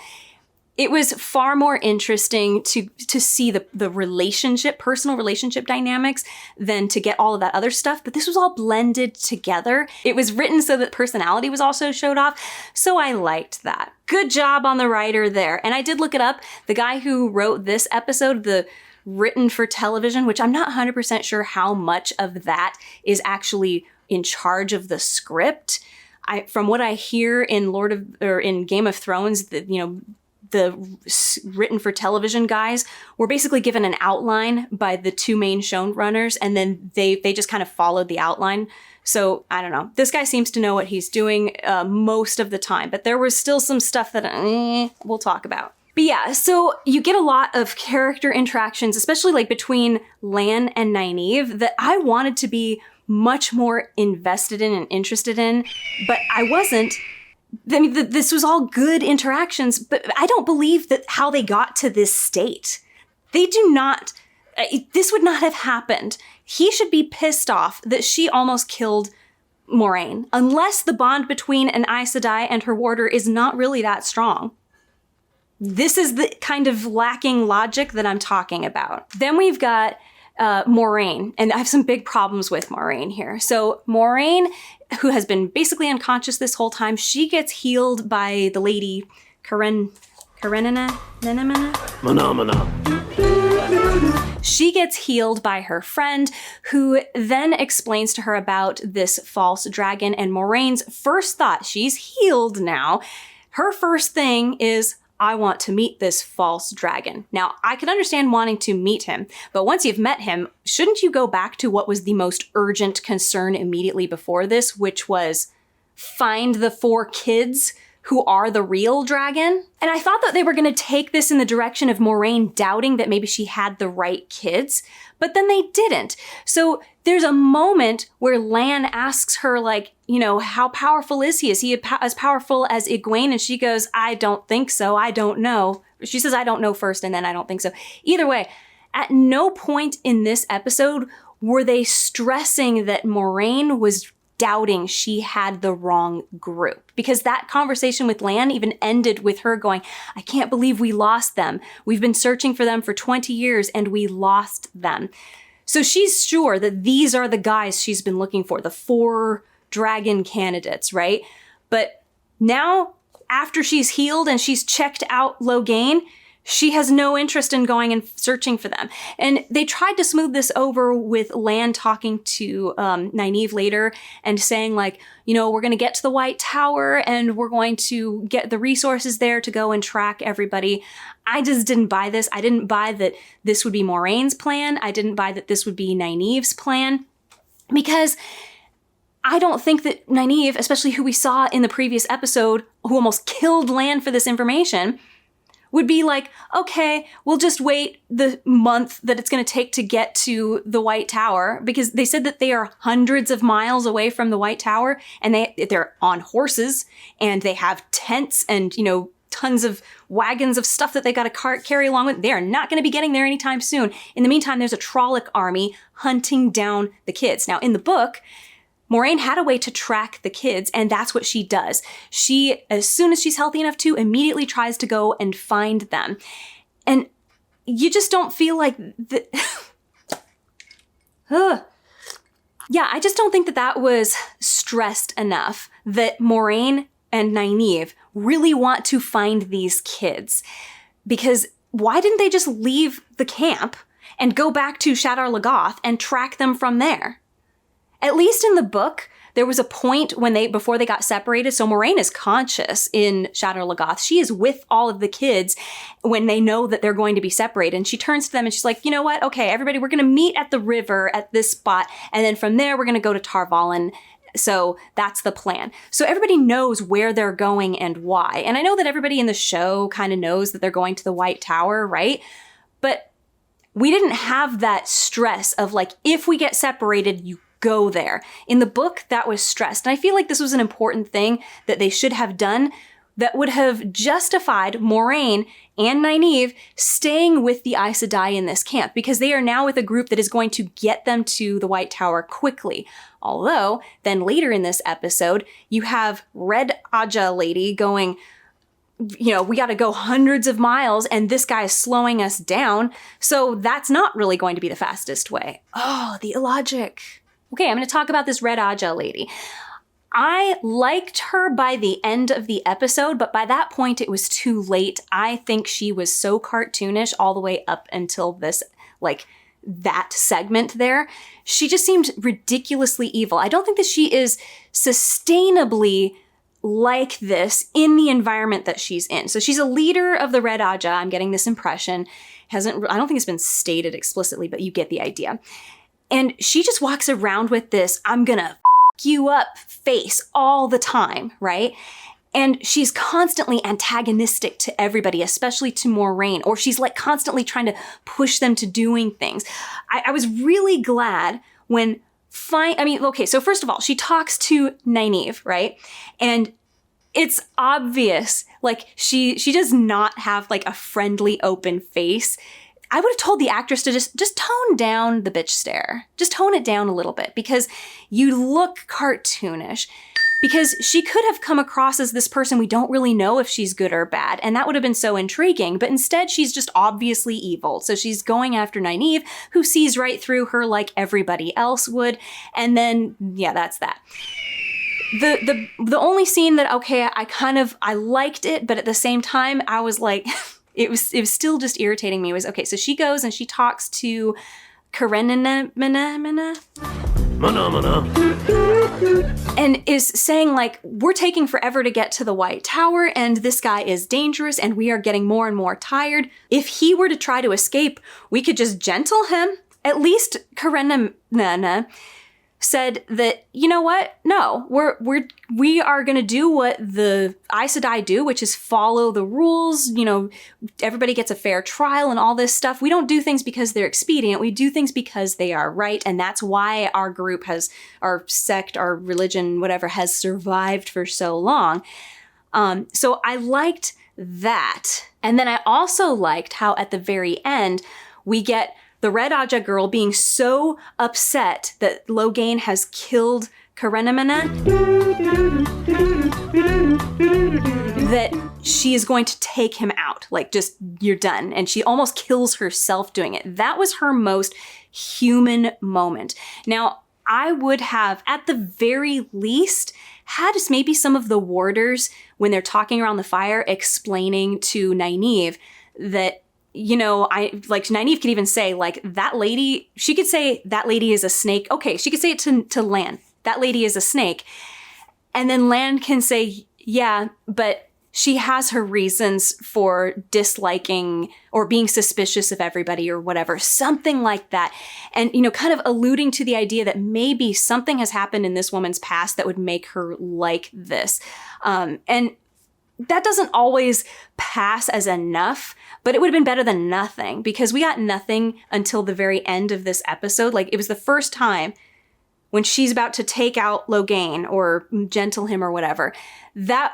Speaker 1: it was far more interesting to see the personal relationship dynamics than to get all of that other stuff. But this was all blended together. It was written so that personality was also showed off. So I liked that. Good job on the writer there. And I did look it up. The guy who wrote this episode, the written for television, which I'm not 100% sure how much of that is actually in charge of the script. From what I hear in in Game of Thrones, the written for television guys were basically given an outline by the two main showrunners, and then they just kind of followed the outline. So I don't know. This guy seems to know what he's doing most of the time, but there was still some stuff that we'll talk about. But yeah, so you get a lot of character interactions, especially like between Lan and Nynaeve, that I wanted to be much more invested in and interested in, but I wasn't. I mean, this was all good interactions, but I don't believe that how they got to this state. They do not, this would not have happened. He should be pissed off that she almost killed Moraine, unless the bond between an Aes Sedai and her warder is not really that strong. This is the kind of lacking logic that I'm talking about. Then we've got Moraine, and I have some big problems with Moraine here. So Moraine, who has been basically unconscious this whole time, she gets healed by the lady Karenina. She gets healed by her friend, who then explains to her about this false dragon, and Moraine's first thought, she's healed now, her first thing is, I want to meet this false dragon. Now, I can understand wanting to meet him, but once you've met him, shouldn't you go back to what was the most urgent concern immediately before this, which was find the 4 kids who are the real dragon? And I thought that they were going to take this in the direction of Moraine doubting that maybe she had the right kids, but then they didn't. So there's a moment where Lan asks her, like, how powerful is he? Is he as powerful as Egwene? And she goes, I don't think so. I don't know. She says, I don't know first, and then I don't think so. Either way, at no point in this episode were they stressing that Moraine was doubting she had the wrong group, because that conversation with Lan even ended with her going, I can't believe we lost them. We've been searching for them for 20 years and we lost them. So she's sure that these are the guys she's been looking for, the 4 dragon candidates, right? But now, after she's healed and she's checked out Logain, she has no interest in going and searching for them. And they tried to smooth this over with Lan talking to Nynaeve later and saying, like, we're going to get to the White Tower and we're going to get the resources there to go and track everybody. I just didn't buy this. I didn't buy that this would be Moraine's plan. I didn't buy that this would be Nynaeve's plan, because I don't think that Nynaeve, especially who we saw in the previous episode, who almost killed Lan for this information, would be like, okay, we'll just wait the month that it's going to take to get to the White Tower, because they said that they are hundreds of miles away from the White Tower, and they're on horses, and they have tents and, tons of wagons of stuff that they got to carry along with. They are not going to be getting there anytime soon. In the meantime, there's a Trolloc army hunting down the kids. Now, in the book, Moraine had a way to track the kids, and that's what she does. She, as soon as she's healthy enough to, immediately tries to go and find them. And you just don't feel like Yeah, I just don't think that was stressed enough, that Moraine and Nynaeve really want to find these kids. Because why didn't they just leave the camp and go back to Shadar Logoth and track them from there? At least in the book, there was a point before they got separated. So Moraine is conscious in Shadar Logoth. She is with all of the kids when they know that they're going to be separated. And she turns to them and she's like, you know what? Okay, everybody, we're going to meet at the river at this spot. And then from there, we're going to go to Tar Valon. So that's the plan. So everybody knows where they're going and why. And I know that everybody in the show kind of knows that they're going to the White Tower, right? But we didn't have that stress of like, if we get separated, you go there. In the book, that was stressed. And I feel like this was an important thing that they should have done that would have justified Moraine and Nynaeve staying with the Aes Sedai in this camp, because they are now with a group that is going to get them to the White Tower quickly. Although, then later in this episode, you have Red Aja lady going, we got to go hundreds of miles and this guy is slowing us down. So that's not really going to be the fastest way. Oh, the illogic. Okay, I'm going to talk about this Red Aja lady. I liked her by the end of the episode, but by that point it was too late. I think she was so cartoonish all the way up until this, that segment there. She just seemed ridiculously evil. I don't think that she is sustainably like this in the environment that she's in. So she's a leader of the Red Aja. I'm getting this impression. I don't think it's been stated explicitly, but you get the idea. And she just walks around with this, I'm gonna f you up face all the time, right? And she's constantly antagonistic to everybody, especially to Moraine, or she's constantly trying to push them to doing things. I was really glad when so first of all, she talks to Nynaeve, right? And it's obvious, she does not have a friendly, open face. I would have told the actress to just tone down the bitch stare. Just tone it down a little bit because you look cartoonish. Because she could have come across as this person we don't really know if she's good or bad, and that would have been so intriguing, but instead she's just obviously evil. So she's going after Nynaeve, who sees right through her like everybody else would, and then, yeah, that's that. The only scene that, okay, I liked it, but at the same time, I was like, it was still just irritating me, was, okay, so she goes and she talks to Karenina, and is saying we're taking forever to get to the White Tower and this guy is dangerous and we are getting more and more tired. If he were to try to escape, we could just gentle him. At least Karenina said that, you know what? No, we are going to do what the Aes Sedai do, which is follow the rules. Everybody gets a fair trial and all this stuff. We don't do things because they're expedient. We do things because they are right. And that's why our group our sect, our religion, whatever, has survived for so long. So I liked that. And then I also liked how at the very end, we get the Red Aja girl being so upset that Logain has killed Karenina that she is going to take him out. Just, you're done. And she almost kills herself doing it. That was her most human moment. Now, I would have, at the very least, had maybe some of the warders, when they're talking around the fire, explaining to Nynaeve that, Nynaeve could even say, that lady, she could say, that lady is a snake. Okay, she could say it to Lan. That lady is a snake. And then Lan can say, yeah, but she has her reasons for disliking or being suspicious of everybody or whatever, something like that. And, kind of alluding to the idea that maybe something has happened in this woman's past that would make her like this. And that doesn't always pass as enough, but it would have been better than nothing because we got nothing until the very end of this episode. It was the first time when she's about to take out Logain or gentle him or whatever, that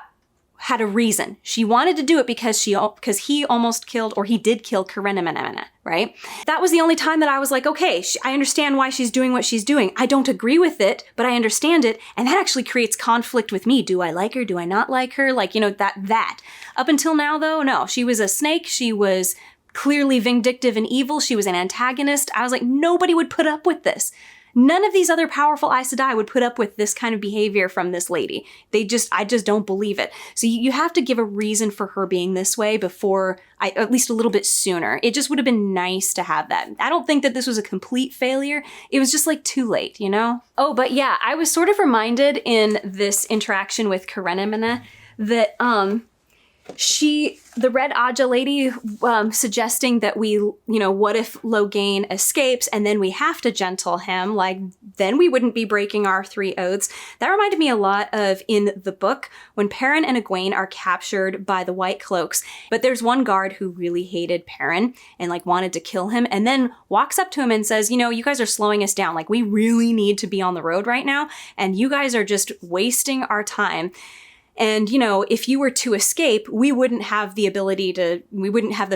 Speaker 1: had a reason. She wanted to do it because he almost killed, or he did kill Karenina, right? That was the only time that I was like, okay, I understand why she's doing what she's doing. I don't agree with it, but I understand it. And that actually creates conflict with me. Do I like her? Do I not like her? That. Up until now, though, no, she was a snake. She was clearly vindictive and evil. She was an antagonist. I was like, nobody would put up with this. None of these other powerful Aes Sedai would put up with this kind of behavior from this lady. I just don't believe it. So you have to give a reason for her being this way before, at least a little bit sooner. It just would have been nice to have that. I don't think that this was a complete failure. It was just too late, Oh, but yeah, I was sort of reminded in this interaction with Karenina that, the Red Aja lady, suggesting that we, what if Logain escapes and then we have to gentle him, then we wouldn't be breaking our 3 oaths. That reminded me a lot of in the book when Perrin and Egwene are captured by the White Cloaks, but there's one guard who really hated Perrin and wanted to kill him and then walks up to him and says, you guys are slowing us down. We really need to be on the road right now and you guys are just wasting our time. And, if you were to escape, we wouldn't have the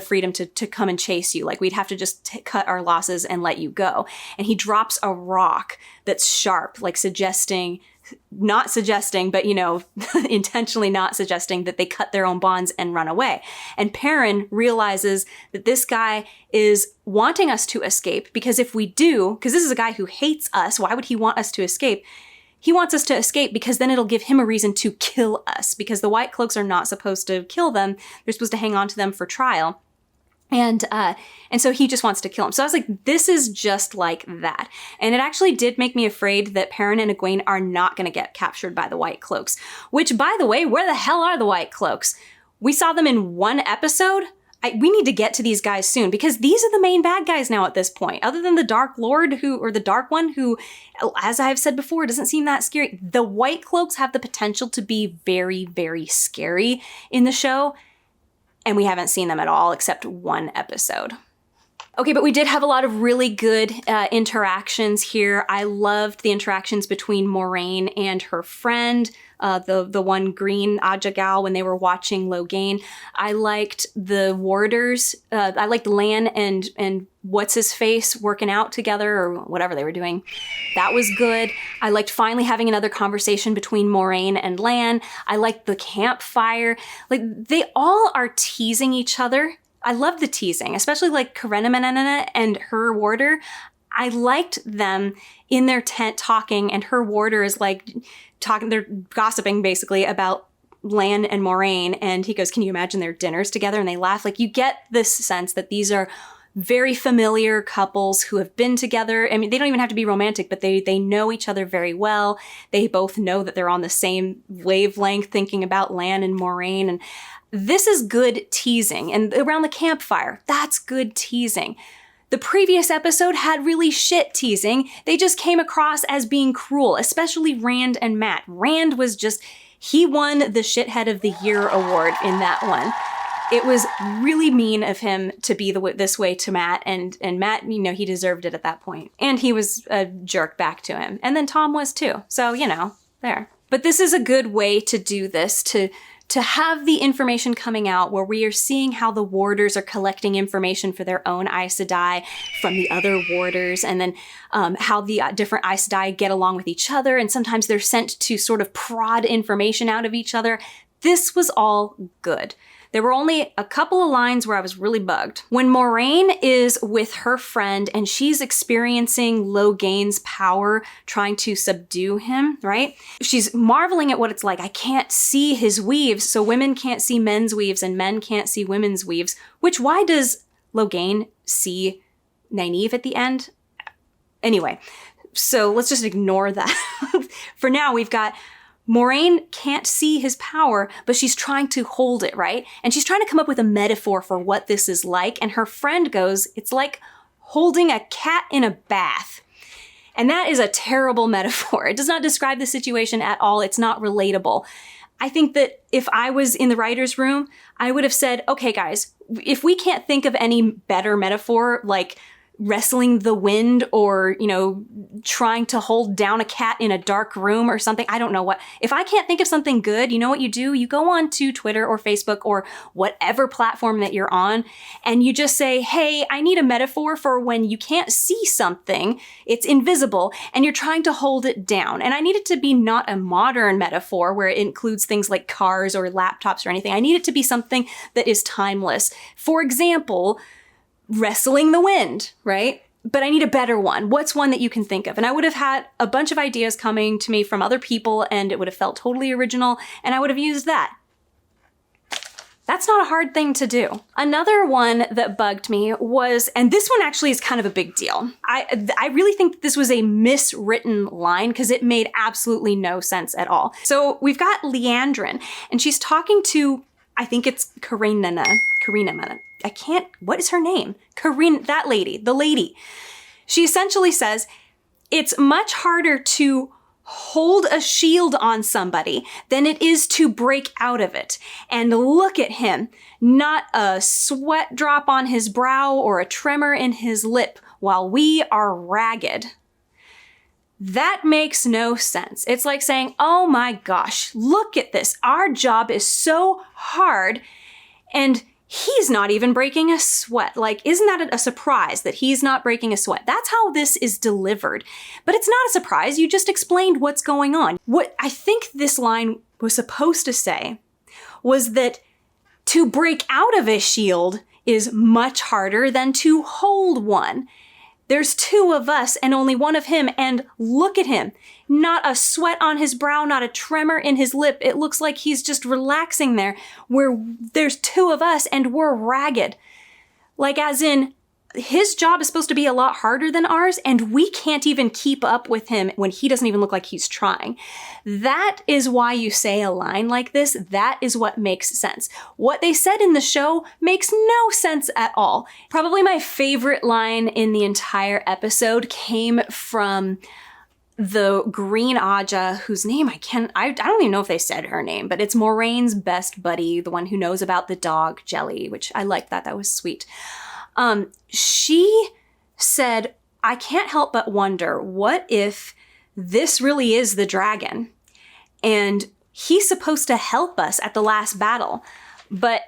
Speaker 1: freedom to come and chase you. We'd have to just cut our losses and let you go. And he drops a rock that's sharp, suggesting not suggesting, but, intentionally not suggesting that they cut their own bonds and run away. And Perrin realizes that this guy is wanting us to escape, because if we do, because this is a guy who hates us, why would he want us to escape? He wants us to escape because then it'll give him a reason to kill us, because the White Cloaks are not supposed to kill them. They're supposed to hang on to them for trial. And so he just wants to kill him. So I was like, this is just like that. And it actually did make me afraid that Perrin and Egwene are not going to get captured by the White Cloaks. Which, by the way, where the hell are the White Cloaks? We saw them in one episode. We need to get to these guys soon, because these are the main bad guys now at this point. Other than the Dark Lord or the Dark One, who, as I've said before, doesn't seem that scary. The White Cloaks have the potential to be very, very scary in the show. And we haven't seen them at all except one episode. Okay, but we did have a lot of really good interactions here. I loved the interactions between Moiraine and her friend, the one green Aja gal, when they were watching Logain. I liked the warders. I liked Lan and what's-his-face working out together, or whatever they were doing. That was good. I liked finally having another conversation between Moiraine and Lan. I liked the campfire. Like, they all are teasing each other. I love the teasing, especially like Karenna and her warder. I liked them in their tent talking, and her warder is like talking, they're gossiping basically about Lan and Moiraine, and he goes, "Can you imagine their dinners together?" And they laugh. Like, you get this sense that these are very familiar couples who have been together. I mean, they don't even have to be romantic, but they know each other very well. They both know that they're on the same wavelength thinking about Lan and Moiraine, and this is good teasing. And around the campfire, that's good teasing. The previous episode had really shit teasing. They just came across as being cruel, especially Rand and Mat. Rand was just, he won the Shithead of the Year award in that one. It was really mean of him to be this way to Mat, and Mat, he deserved it at that point. And he was a jerk back to him. And then Tom was too. So, there. But this is a good way to do this, to have the information coming out where we are seeing how the warders are collecting information for their own Aes Sedai from the other warders, and then how the different Aes Sedai get along with each other, and sometimes they're sent to sort of prod information out of each other. This was all good. There were only a couple of lines where I was really bugged. When Moiraine is with her friend and she's experiencing Logain's power, trying to subdue him, right? She's marveling at what it's like. I can't see his weaves, so women can't see men's weaves and men can't see women's weaves. Why does Logain see Nynaeve at the end? Anyway, so let's just ignore that. For now, we've got Moiraine can't see his power, but she's trying to hold it, right? And she's trying to come up with a metaphor for what this is like. And her friend goes, "It's like holding a cat in a bath." And that is a terrible metaphor. It does not describe the situation at all. It's not relatable. I think that if I was in the writer's room, I would have said, okay, guys, if we can't think of any better metaphor, like wrestling the wind, or, trying to hold down a cat in a dark room or something. I don't know what. If I can't think of something good, you know what you do? You go on to Twitter or Facebook or whatever platform that you're on, and you just say, hey, I need a metaphor for when you can't see something, it's invisible, and you're trying to hold it down. And I need it to be not a modern metaphor where it includes things like cars or laptops or anything. I need it to be something that is timeless. For example, wrestling the wind, right? But I need a better one. What's one that you can think of? And I would have had a bunch of ideas coming to me from other people, and it would have felt totally original, and I would have used that. That's not a hard thing to do. Another one that bugged me was, and this one actually is kind of a big deal. I really think that this was a miswritten line because it made absolutely no sense at all. So we've got Liandrin, and she's talking to, I think it's Karina. What is her name? That lady, the lady. She essentially says, it's much harder to hold a shield on somebody than it is to break out of it. And look at him, not a sweat drop on his brow or a tremor in his lip, while we are ragged. That makes no sense. It's like saying, oh my gosh, look at this. Our job is so hard, and he's not even breaking a sweat. Like, isn't that a surprise that he's not breaking a sweat? That's how this is delivered. But it's not a surprise. You just explained what's going on. What I think this line was supposed to say was that to break out of a shield is much harder than to hold one. There's two of us and only one of him, and look at him. Not a sweat on his brow, not a tremor in his lip. It looks like he's just relaxing there, where there's two of us and we're ragged. Like, as in, his job is supposed to be a lot harder than ours, and we can't even keep up with him when he doesn't even look like he's trying. That is why you say a line like this. That is what makes sense. What they said in the show makes no sense at all. Probably my favorite line in the entire episode came from the Green Aja, whose name I don't even know if they said her name, but it's Moraine's best buddy, the one who knows about the dog, Jelly, which I liked that. That was sweet. She said, I can't help but wonder, what if this really is the dragon? And he's supposed to help us at the last battle. But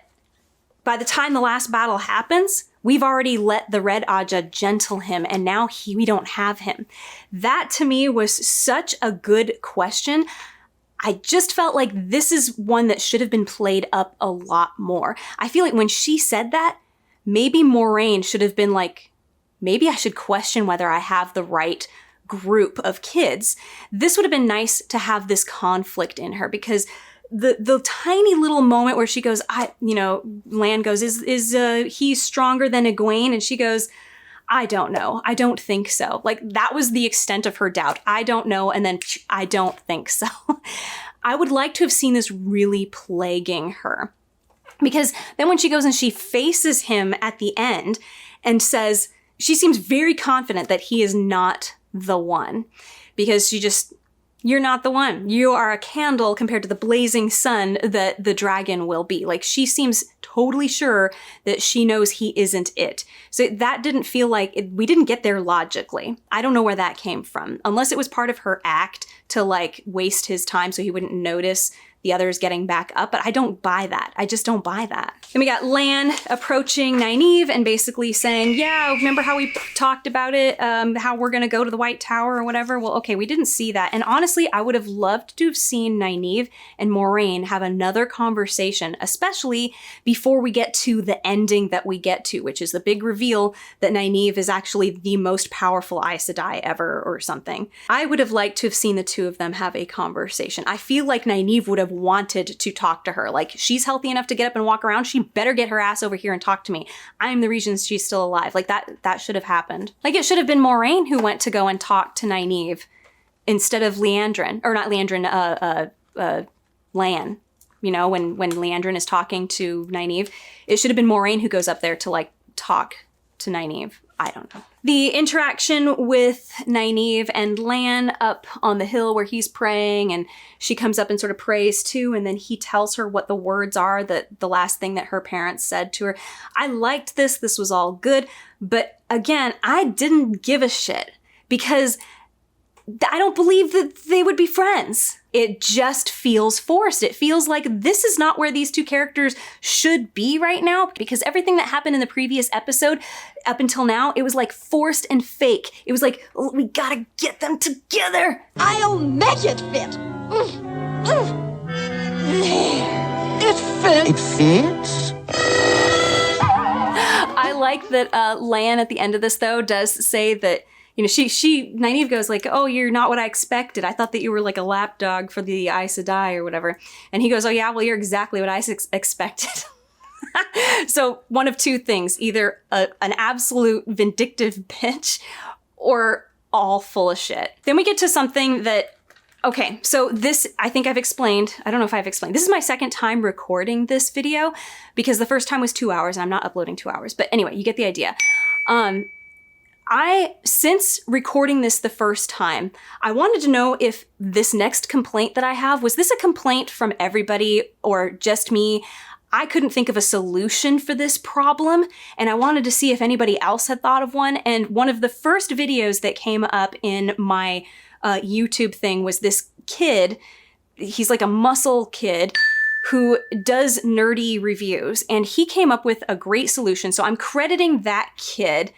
Speaker 1: by the time the last battle happens, we've already let the Red Aja gentle him, and now we don't have him. That to me was such a good question. I just felt like this is one that should have been played up a lot more. I feel like when she said that, maybe Moraine should have been like, maybe I should question whether I have the right group of kids. This would have been nice to have this conflict in her, because the tiny little moment where she goes, Lan goes, is he stronger than Egwene? And she goes, I don't know. I don't think so. Like, that was the extent of her doubt. I don't know. And then I don't think so. I would like to have seen this really plaguing her. Because then when she goes and she faces him at the end and says, she seems very confident that he is not the one. Because you're not the one. You are a candle compared to the blazing sun that the dragon will be. Like, she seems totally sure that she knows he isn't it. So that didn't feel like, we didn't get there logically. I don't know where that came from. Unless it was part of her act to like waste his time so he wouldn't notice the others getting back up, but I don't buy that. I just don't buy that. Then we got Lan approaching Nynaeve and basically saying, yeah, remember how we talked about it, how we're gonna go to the White Tower or whatever? Well, okay, we didn't see that. And honestly, I would have loved to have seen Nynaeve and Moraine have another conversation, especially before we get to the ending that we get to, which is the big reveal that Nynaeve is actually the most powerful Aes Sedai ever or something. I would have liked to have seen the two of them have a conversation. I feel like Nynaeve would have wanted to talk to her. Like, she's healthy enough to get up and walk around. She better get her ass over here and talk to me. I'm the reason she's still alive. Like, that should have happened. Like, it should have been Moraine who went to go and talk to Nynaeve instead of Leandrin, or not Leandrin, Lan. You know, when Leandrin is talking to Nynaeve, it should have been Moraine who goes up there to like talk to Nynaeve. I don't know. The interaction with Nynaeve and Lan up on the hill where he's praying, and she comes up and sort of prays too, and then he tells her what the words are, that the last thing that her parents said to her. I liked this. This was all good. But again, I didn't give a shit because I don't believe that they would be friends. It just feels forced. It feels like this is not where these two characters should be right now, because everything that happened in the previous episode up until now, it was like forced and fake. It was like, oh, we gotta get them together.
Speaker 5: I'll make it fit. There. It fits. It fits?
Speaker 1: I like that Lan at the end of this, though, does say that, you know, Nynaeve goes like, oh, you're not what I expected. I thought that you were like a lapdog for the Aes Sedai or whatever. And he goes, oh yeah, well, you're exactly what I expected. So one of two things, either an absolute vindictive bitch or all full of shit. Then we get to something that, okay, so this, I think I've explained. I don't know if I've explained. This is my second time recording this video because the first time was 2 hours and I'm not uploading 2 hours. But anyway, you get the idea. Since recording this the first time, I wanted to know if this next complaint that I have, was this a complaint from everybody or just me? I couldn't think of a solution for this problem, and I wanted to see if anybody else had thought of one. And one of the first videos that came up in my YouTube thing was this kid. He's like a muscle kid who does nerdy reviews, and he came up with a great solution. So I'm crediting that kid.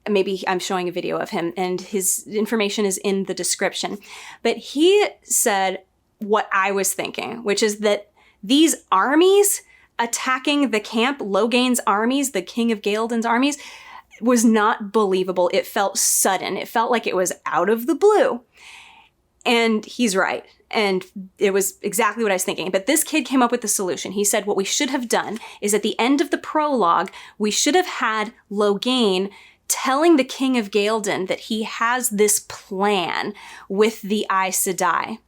Speaker 1: Maybe I'm showing a video of him, and his information is in the description. But he said what I was thinking, which is that these armies attacking the camp, Logain's armies, the King of Ghealdan's armies, was not believable. It felt sudden. It felt like it was out of the blue. And he's right. And it was exactly what I was thinking. But this kid came up with the solution. He said what we should have done is at the end of the prologue, we should have had Logain telling the King of Ghealdan that he has this plan with the Aes Sedai.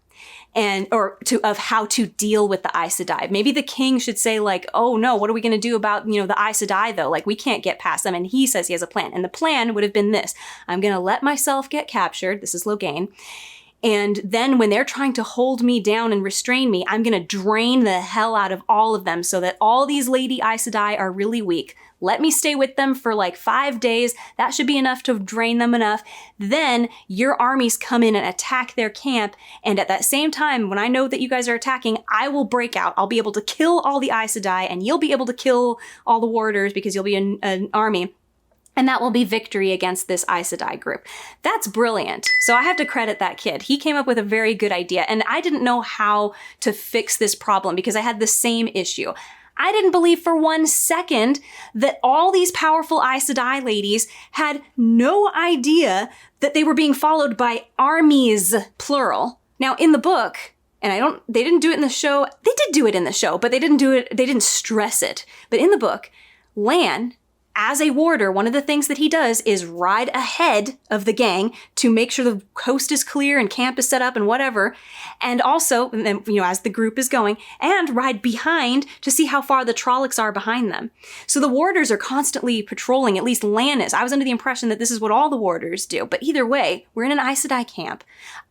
Speaker 1: Of how to deal with the Aes Sedai. Maybe the king should say like, oh no, what are we going to do about, the Aes Sedai though? Like, we can't get past them. And he says he has a plan. And the plan would have been this. I'm going to let myself get captured. This is Logain. And then when they're trying to hold me down and restrain me, I'm going to drain the hell out of all of them so that all these Lady Aes Sedai are really weak. Let me stay with them for like 5 days. That should be enough to drain them enough. Then your armies come in and attack their camp. And at that same time, when I know that you guys are attacking, I will break out. I'll be able to kill all the Aes Sedai, and you'll be able to kill all the warders because you'll be an army. And that will be victory against this Aes Sedai group. That's brilliant. So I have to credit that kid. He came up with a very good idea. And I didn't know how to fix this problem because I had the same issue. I didn't believe for 1 second that all these powerful Aes Sedai ladies had no idea that they were being followed by armies, plural. Now, in the book, and they didn't do it in the show. They did do it in the show, but they didn't stress it. But in the book, Lan, as a warder, one of the things that he does is ride ahead of the gang to make sure the coast is clear and camp is set up and whatever. And also, as the group is going, and ride behind to see how far the Trollocs are behind them. So the warders are constantly patrolling, at least Lan is. I was under the impression that this is what all the warders do. But either way, we're in an Aes Sedai camp.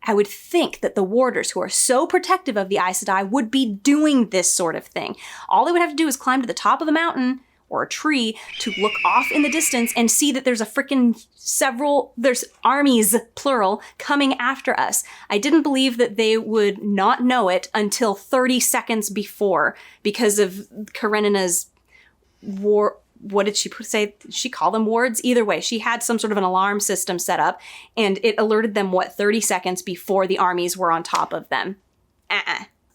Speaker 1: I would think that the warders who are so protective of the Aes Sedai would be doing this sort of thing. All they would have to do is climb to the top of the mountain or a tree to look off in the distance and see that there's there's armies, plural, coming after us. I didn't believe that they would not know it until 30 seconds before because of Karenina's war. What did she say? Did she call them wards? Either way, she had some sort of an alarm system set up and it alerted them, 30 seconds before the armies were on top of them.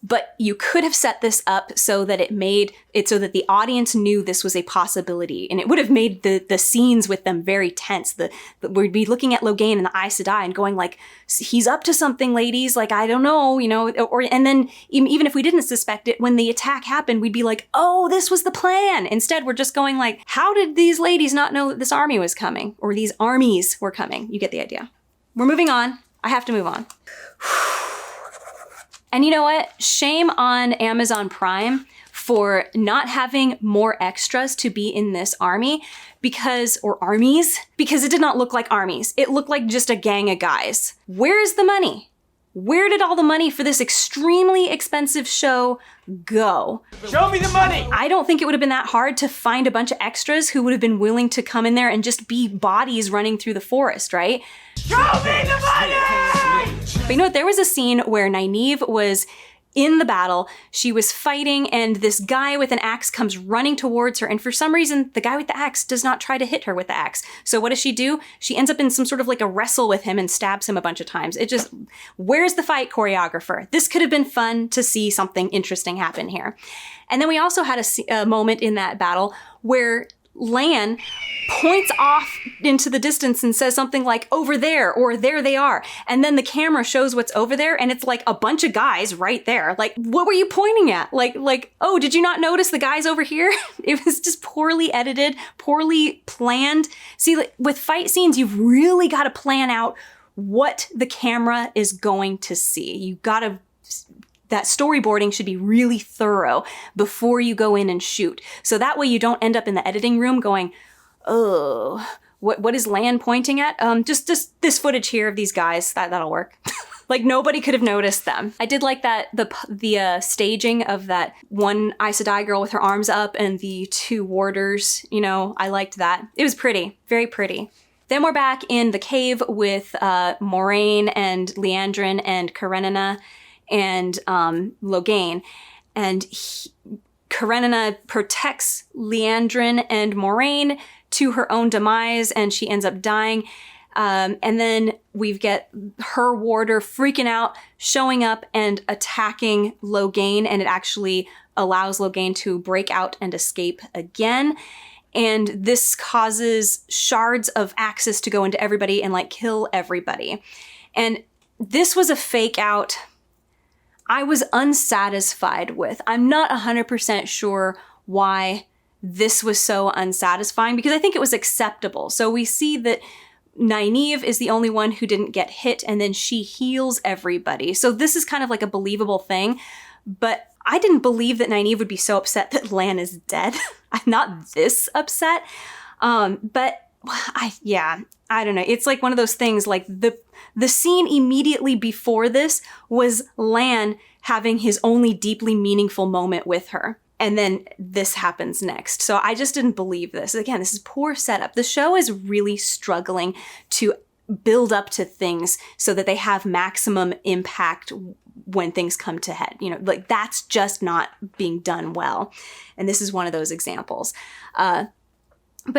Speaker 1: But you could have set this up so that it made it so that the audience knew this was a possibility. And it would have made the scenes with them very tense. We'd be looking at Logain and the Aes Sedai and going like, he's up to something, ladies. Like, I don't know, and then even if we didn't suspect it, when the attack happened, we'd be like, oh, this was the plan. Instead, we're just going like, how did these ladies not know that this army was coming or these armies were coming? You get the idea. We're moving on. I have to move on. And you know what? Shame on Amazon Prime for not having more extras to be in this army or armies, because it did not look like armies. It looked like just a gang of guys. Where is the money? Where did all the money for this extremely expensive show go?
Speaker 4: Show me the money!
Speaker 1: I don't think it would have been that hard to find a bunch of extras who would have been willing to come in there and just be bodies running through the forest, right?
Speaker 4: Show me the money!
Speaker 1: But you know what? There was a scene where Nynaeve was in the battle. She was fighting and this guy with an axe comes running towards her. And for some reason, the guy with the axe does not try to hit her with the axe. So what does she do? She ends up in some sort of like a wrestle with him and stabs him a bunch of times. Where's the fight choreographer? This could have been fun to see something interesting happen here. And then we also had a moment in that battle where Lan points off into the distance and says something like, over there, or there they are. And then the camera shows what's over there, and it's like a bunch of guys right there. Like, what were you pointing at? Like, oh, did you not notice the guys over here? It was just poorly edited, poorly planned. See, like, with fight scenes, you've really got to plan out what the camera is going to see. That storyboarding should be really thorough before you go in and shoot. So that way you don't end up in the editing room going, oh, what is Lan pointing at? Just this footage here of these guys, that'll work. Like, nobody could have noticed them. I did like that, the staging of that one Aes Sedai girl with her arms up and the two warders, I liked that. It was pretty, very pretty. Then we're back in the cave with Moiraine and Liandrin and Karenina and Logain. and Karenina protects Liandrin and Moraine to her own demise, and she ends up dying. And then we get her warder freaking out, showing up and attacking Logain, and it actually allows Logain to break out and escape again. And this causes shards of Axis to go into everybody and like kill everybody. And this was a fake out I was unsatisfied with. I'm not 100% sure why this was so unsatisfying, because I think it was acceptable. So we see that Nynaeve is the only one who didn't get hit, and then she heals everybody. So this is kind of like a believable thing, but I didn't believe that Nynaeve would be so upset that Lan is dead. I'm not this upset. But I don't know. It's like one of those things, like the scene immediately before this was Lan having his only deeply meaningful moment with her. And then this happens next. So I just didn't believe this. Again, this is poor setup. The show is really struggling to build up to things so that they have maximum impact when things come to head. You know, like that's just not being done well. And this is one of those examples. But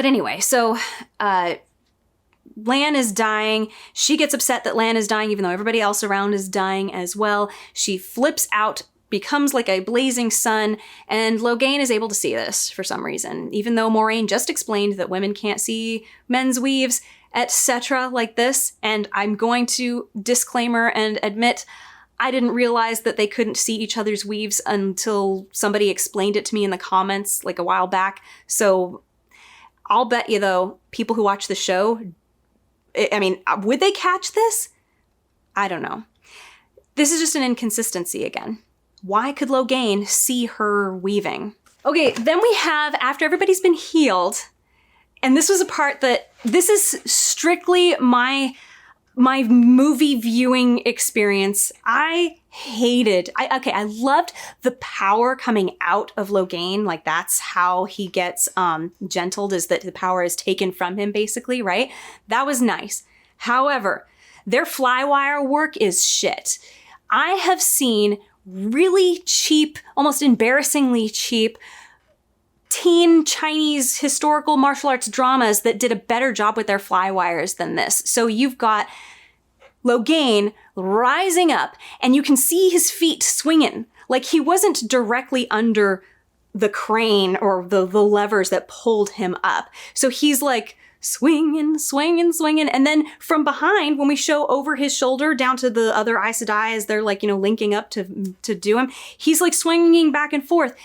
Speaker 1: anyway, so Lan is dying. She gets upset that Lan is dying, even though everybody else around is dying as well. She flips out, becomes like a blazing sun, and Logain is able to see this for some reason, even though Moraine just explained that women can't see men's weaves, etc. like this. And I'm going to disclaimer and admit I didn't realize that they couldn't see each other's weaves until somebody explained it to me in the comments like a while back. So I'll bet you, though, people who watch the show, I mean, would they catch this? I don't know. This is just an inconsistency again. Why could Logain see her weaving? Okay, then we have, after everybody's been healed, and this was a part that, this is strictly my movie viewing experience. I loved the power coming out of Logain. Like that's how he gets gentled, is that the power is taken from him basically, right? That was nice. However, their flywire work is shit. I have seen really cheap, almost embarrassingly cheap teen Chinese historical martial arts dramas that did a better job with their flywires than this. So you've got Logain rising up, and you can see his feet swinging. Like he wasn't directly under the crane or the levers that pulled him up. So he's like swinging, swinging, swinging. And then from behind, when we show over his shoulder down to the other Aes Sedai as they're like, you know, linking up to do him, he's like swinging back and forth.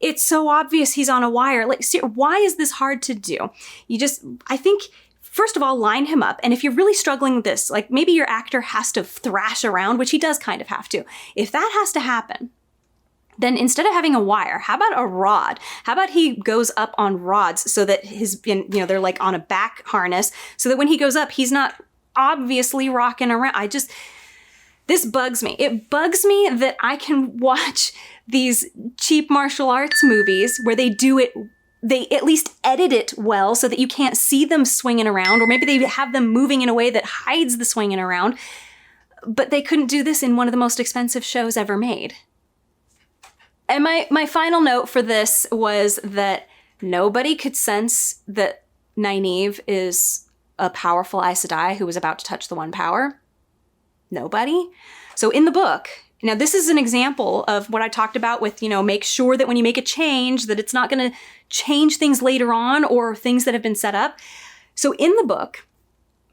Speaker 1: It's so obvious he's on a wire. Like, why is this hard to do? I think, first of all, line him up. And if you're really struggling with this, like maybe your actor has to thrash around, which he does kind of have to. If that has to happen, then instead of having a wire, how about a rod? How about he goes up on rods so that they're like on a back harness so that when he goes up, he's not obviously rocking around. This bugs me. It bugs me that I can watch these cheap martial arts movies where they at least edit it well so that you can't see them swinging around, or maybe they have them moving in a way that hides the swinging around, but they couldn't do this in one of the most expensive shows ever made. And my final note for this was that nobody could sense that Nynaeve is a powerful Aes Sedai who was about to touch the One Power. Nobody. So in the book, now this is an example of what I talked about with, make sure that when you make a change, that it's not going to change things later on or things that have been set up. So in the book,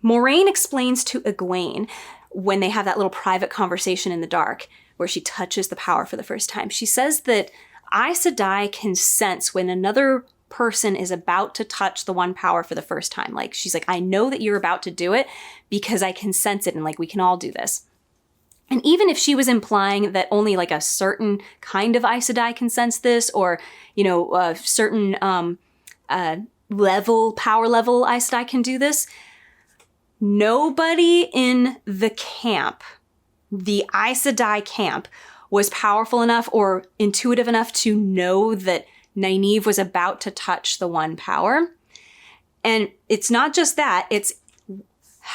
Speaker 1: Moraine explains to Egwene when they have that little private conversation in the dark where she touches the power for the first time. She says that Aes Sedai can sense when another person is about to touch the One Power for the first time. Like, she's like, I know that you're about to do it because I can sense it, and like, we can all do this. And even if she was implying that only like a certain kind of Aes Sedai can sense this, or, a certain power level Aes Sedai can do this, nobody in the camp, the Aes Sedai camp, was powerful enough or intuitive enough to know that Nynaeve was about to touch the One Power. And it's not just that, it's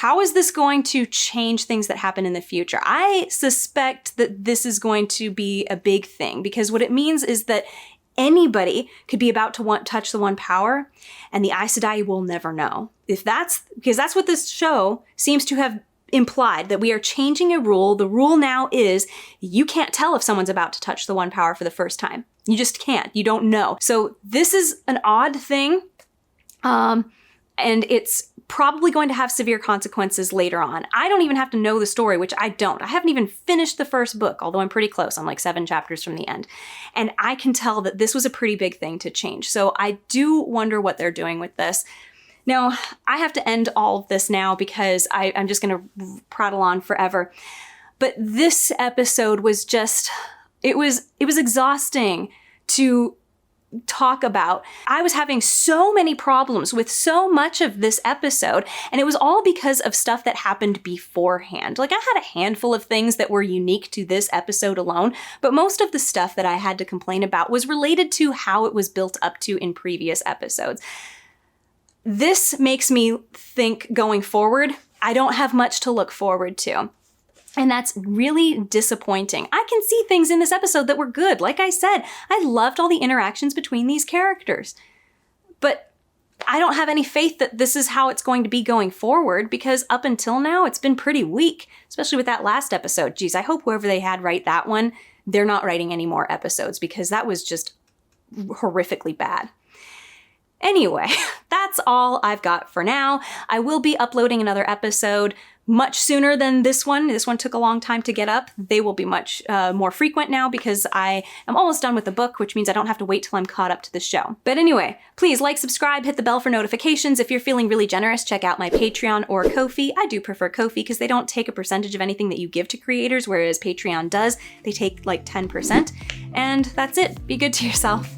Speaker 1: how is this going to change things that happen in the future? I suspect that this is going to be a big thing, because what it means is that anybody could be about to touch the One Power, and the Aes Sedai will never know. Because that's what this show seems to have implied, that we are changing a rule. The rule now is you can't tell if someone's about to touch the One Power for the first time. You just can't. You don't know. So this is an odd thing, and it's probably going to have severe consequences later on. I don't even have to know the story, which I don't. I haven't even finished the first book, although I'm pretty close. I'm like 7 chapters from the end. And I can tell that this was a pretty big thing to change. So I do wonder what they're doing with this. Now, I have to end all of this now because I'm just going to prattle on forever. But this episode was just, it was exhausting to talk about. I was having so many problems with so much of this episode, and it was all because of stuff that happened beforehand. Like, I had a handful of things that were unique to this episode alone, but most of the stuff that I had to complain about was related to how it was built up to in previous episodes. This makes me think going forward, I don't have much to look forward to. And that's really disappointing. I can see things in this episode that were good. Like I said, I loved all the interactions between these characters. But I don't have any faith that this is how it's going to be going forward, because up until now, it's been pretty weak, especially with that last episode. Geez, I hope whoever they had write that one, they're not writing any more episodes, because that was just horrifically bad. Anyway, that's all I've got for now. I will be uploading another episode much sooner than this one. This one took a long time to get up. They will be much more frequent now because I am almost done with the book, which means I don't have to wait till I'm caught up to the show. But anyway, please like, subscribe, hit the bell for notifications. If you're feeling really generous, check out my Patreon or Ko-fi. I do prefer Ko-fi because they don't take a percentage of anything that you give to creators, whereas Patreon does. They take like 10%. And that's it. Be good to yourself.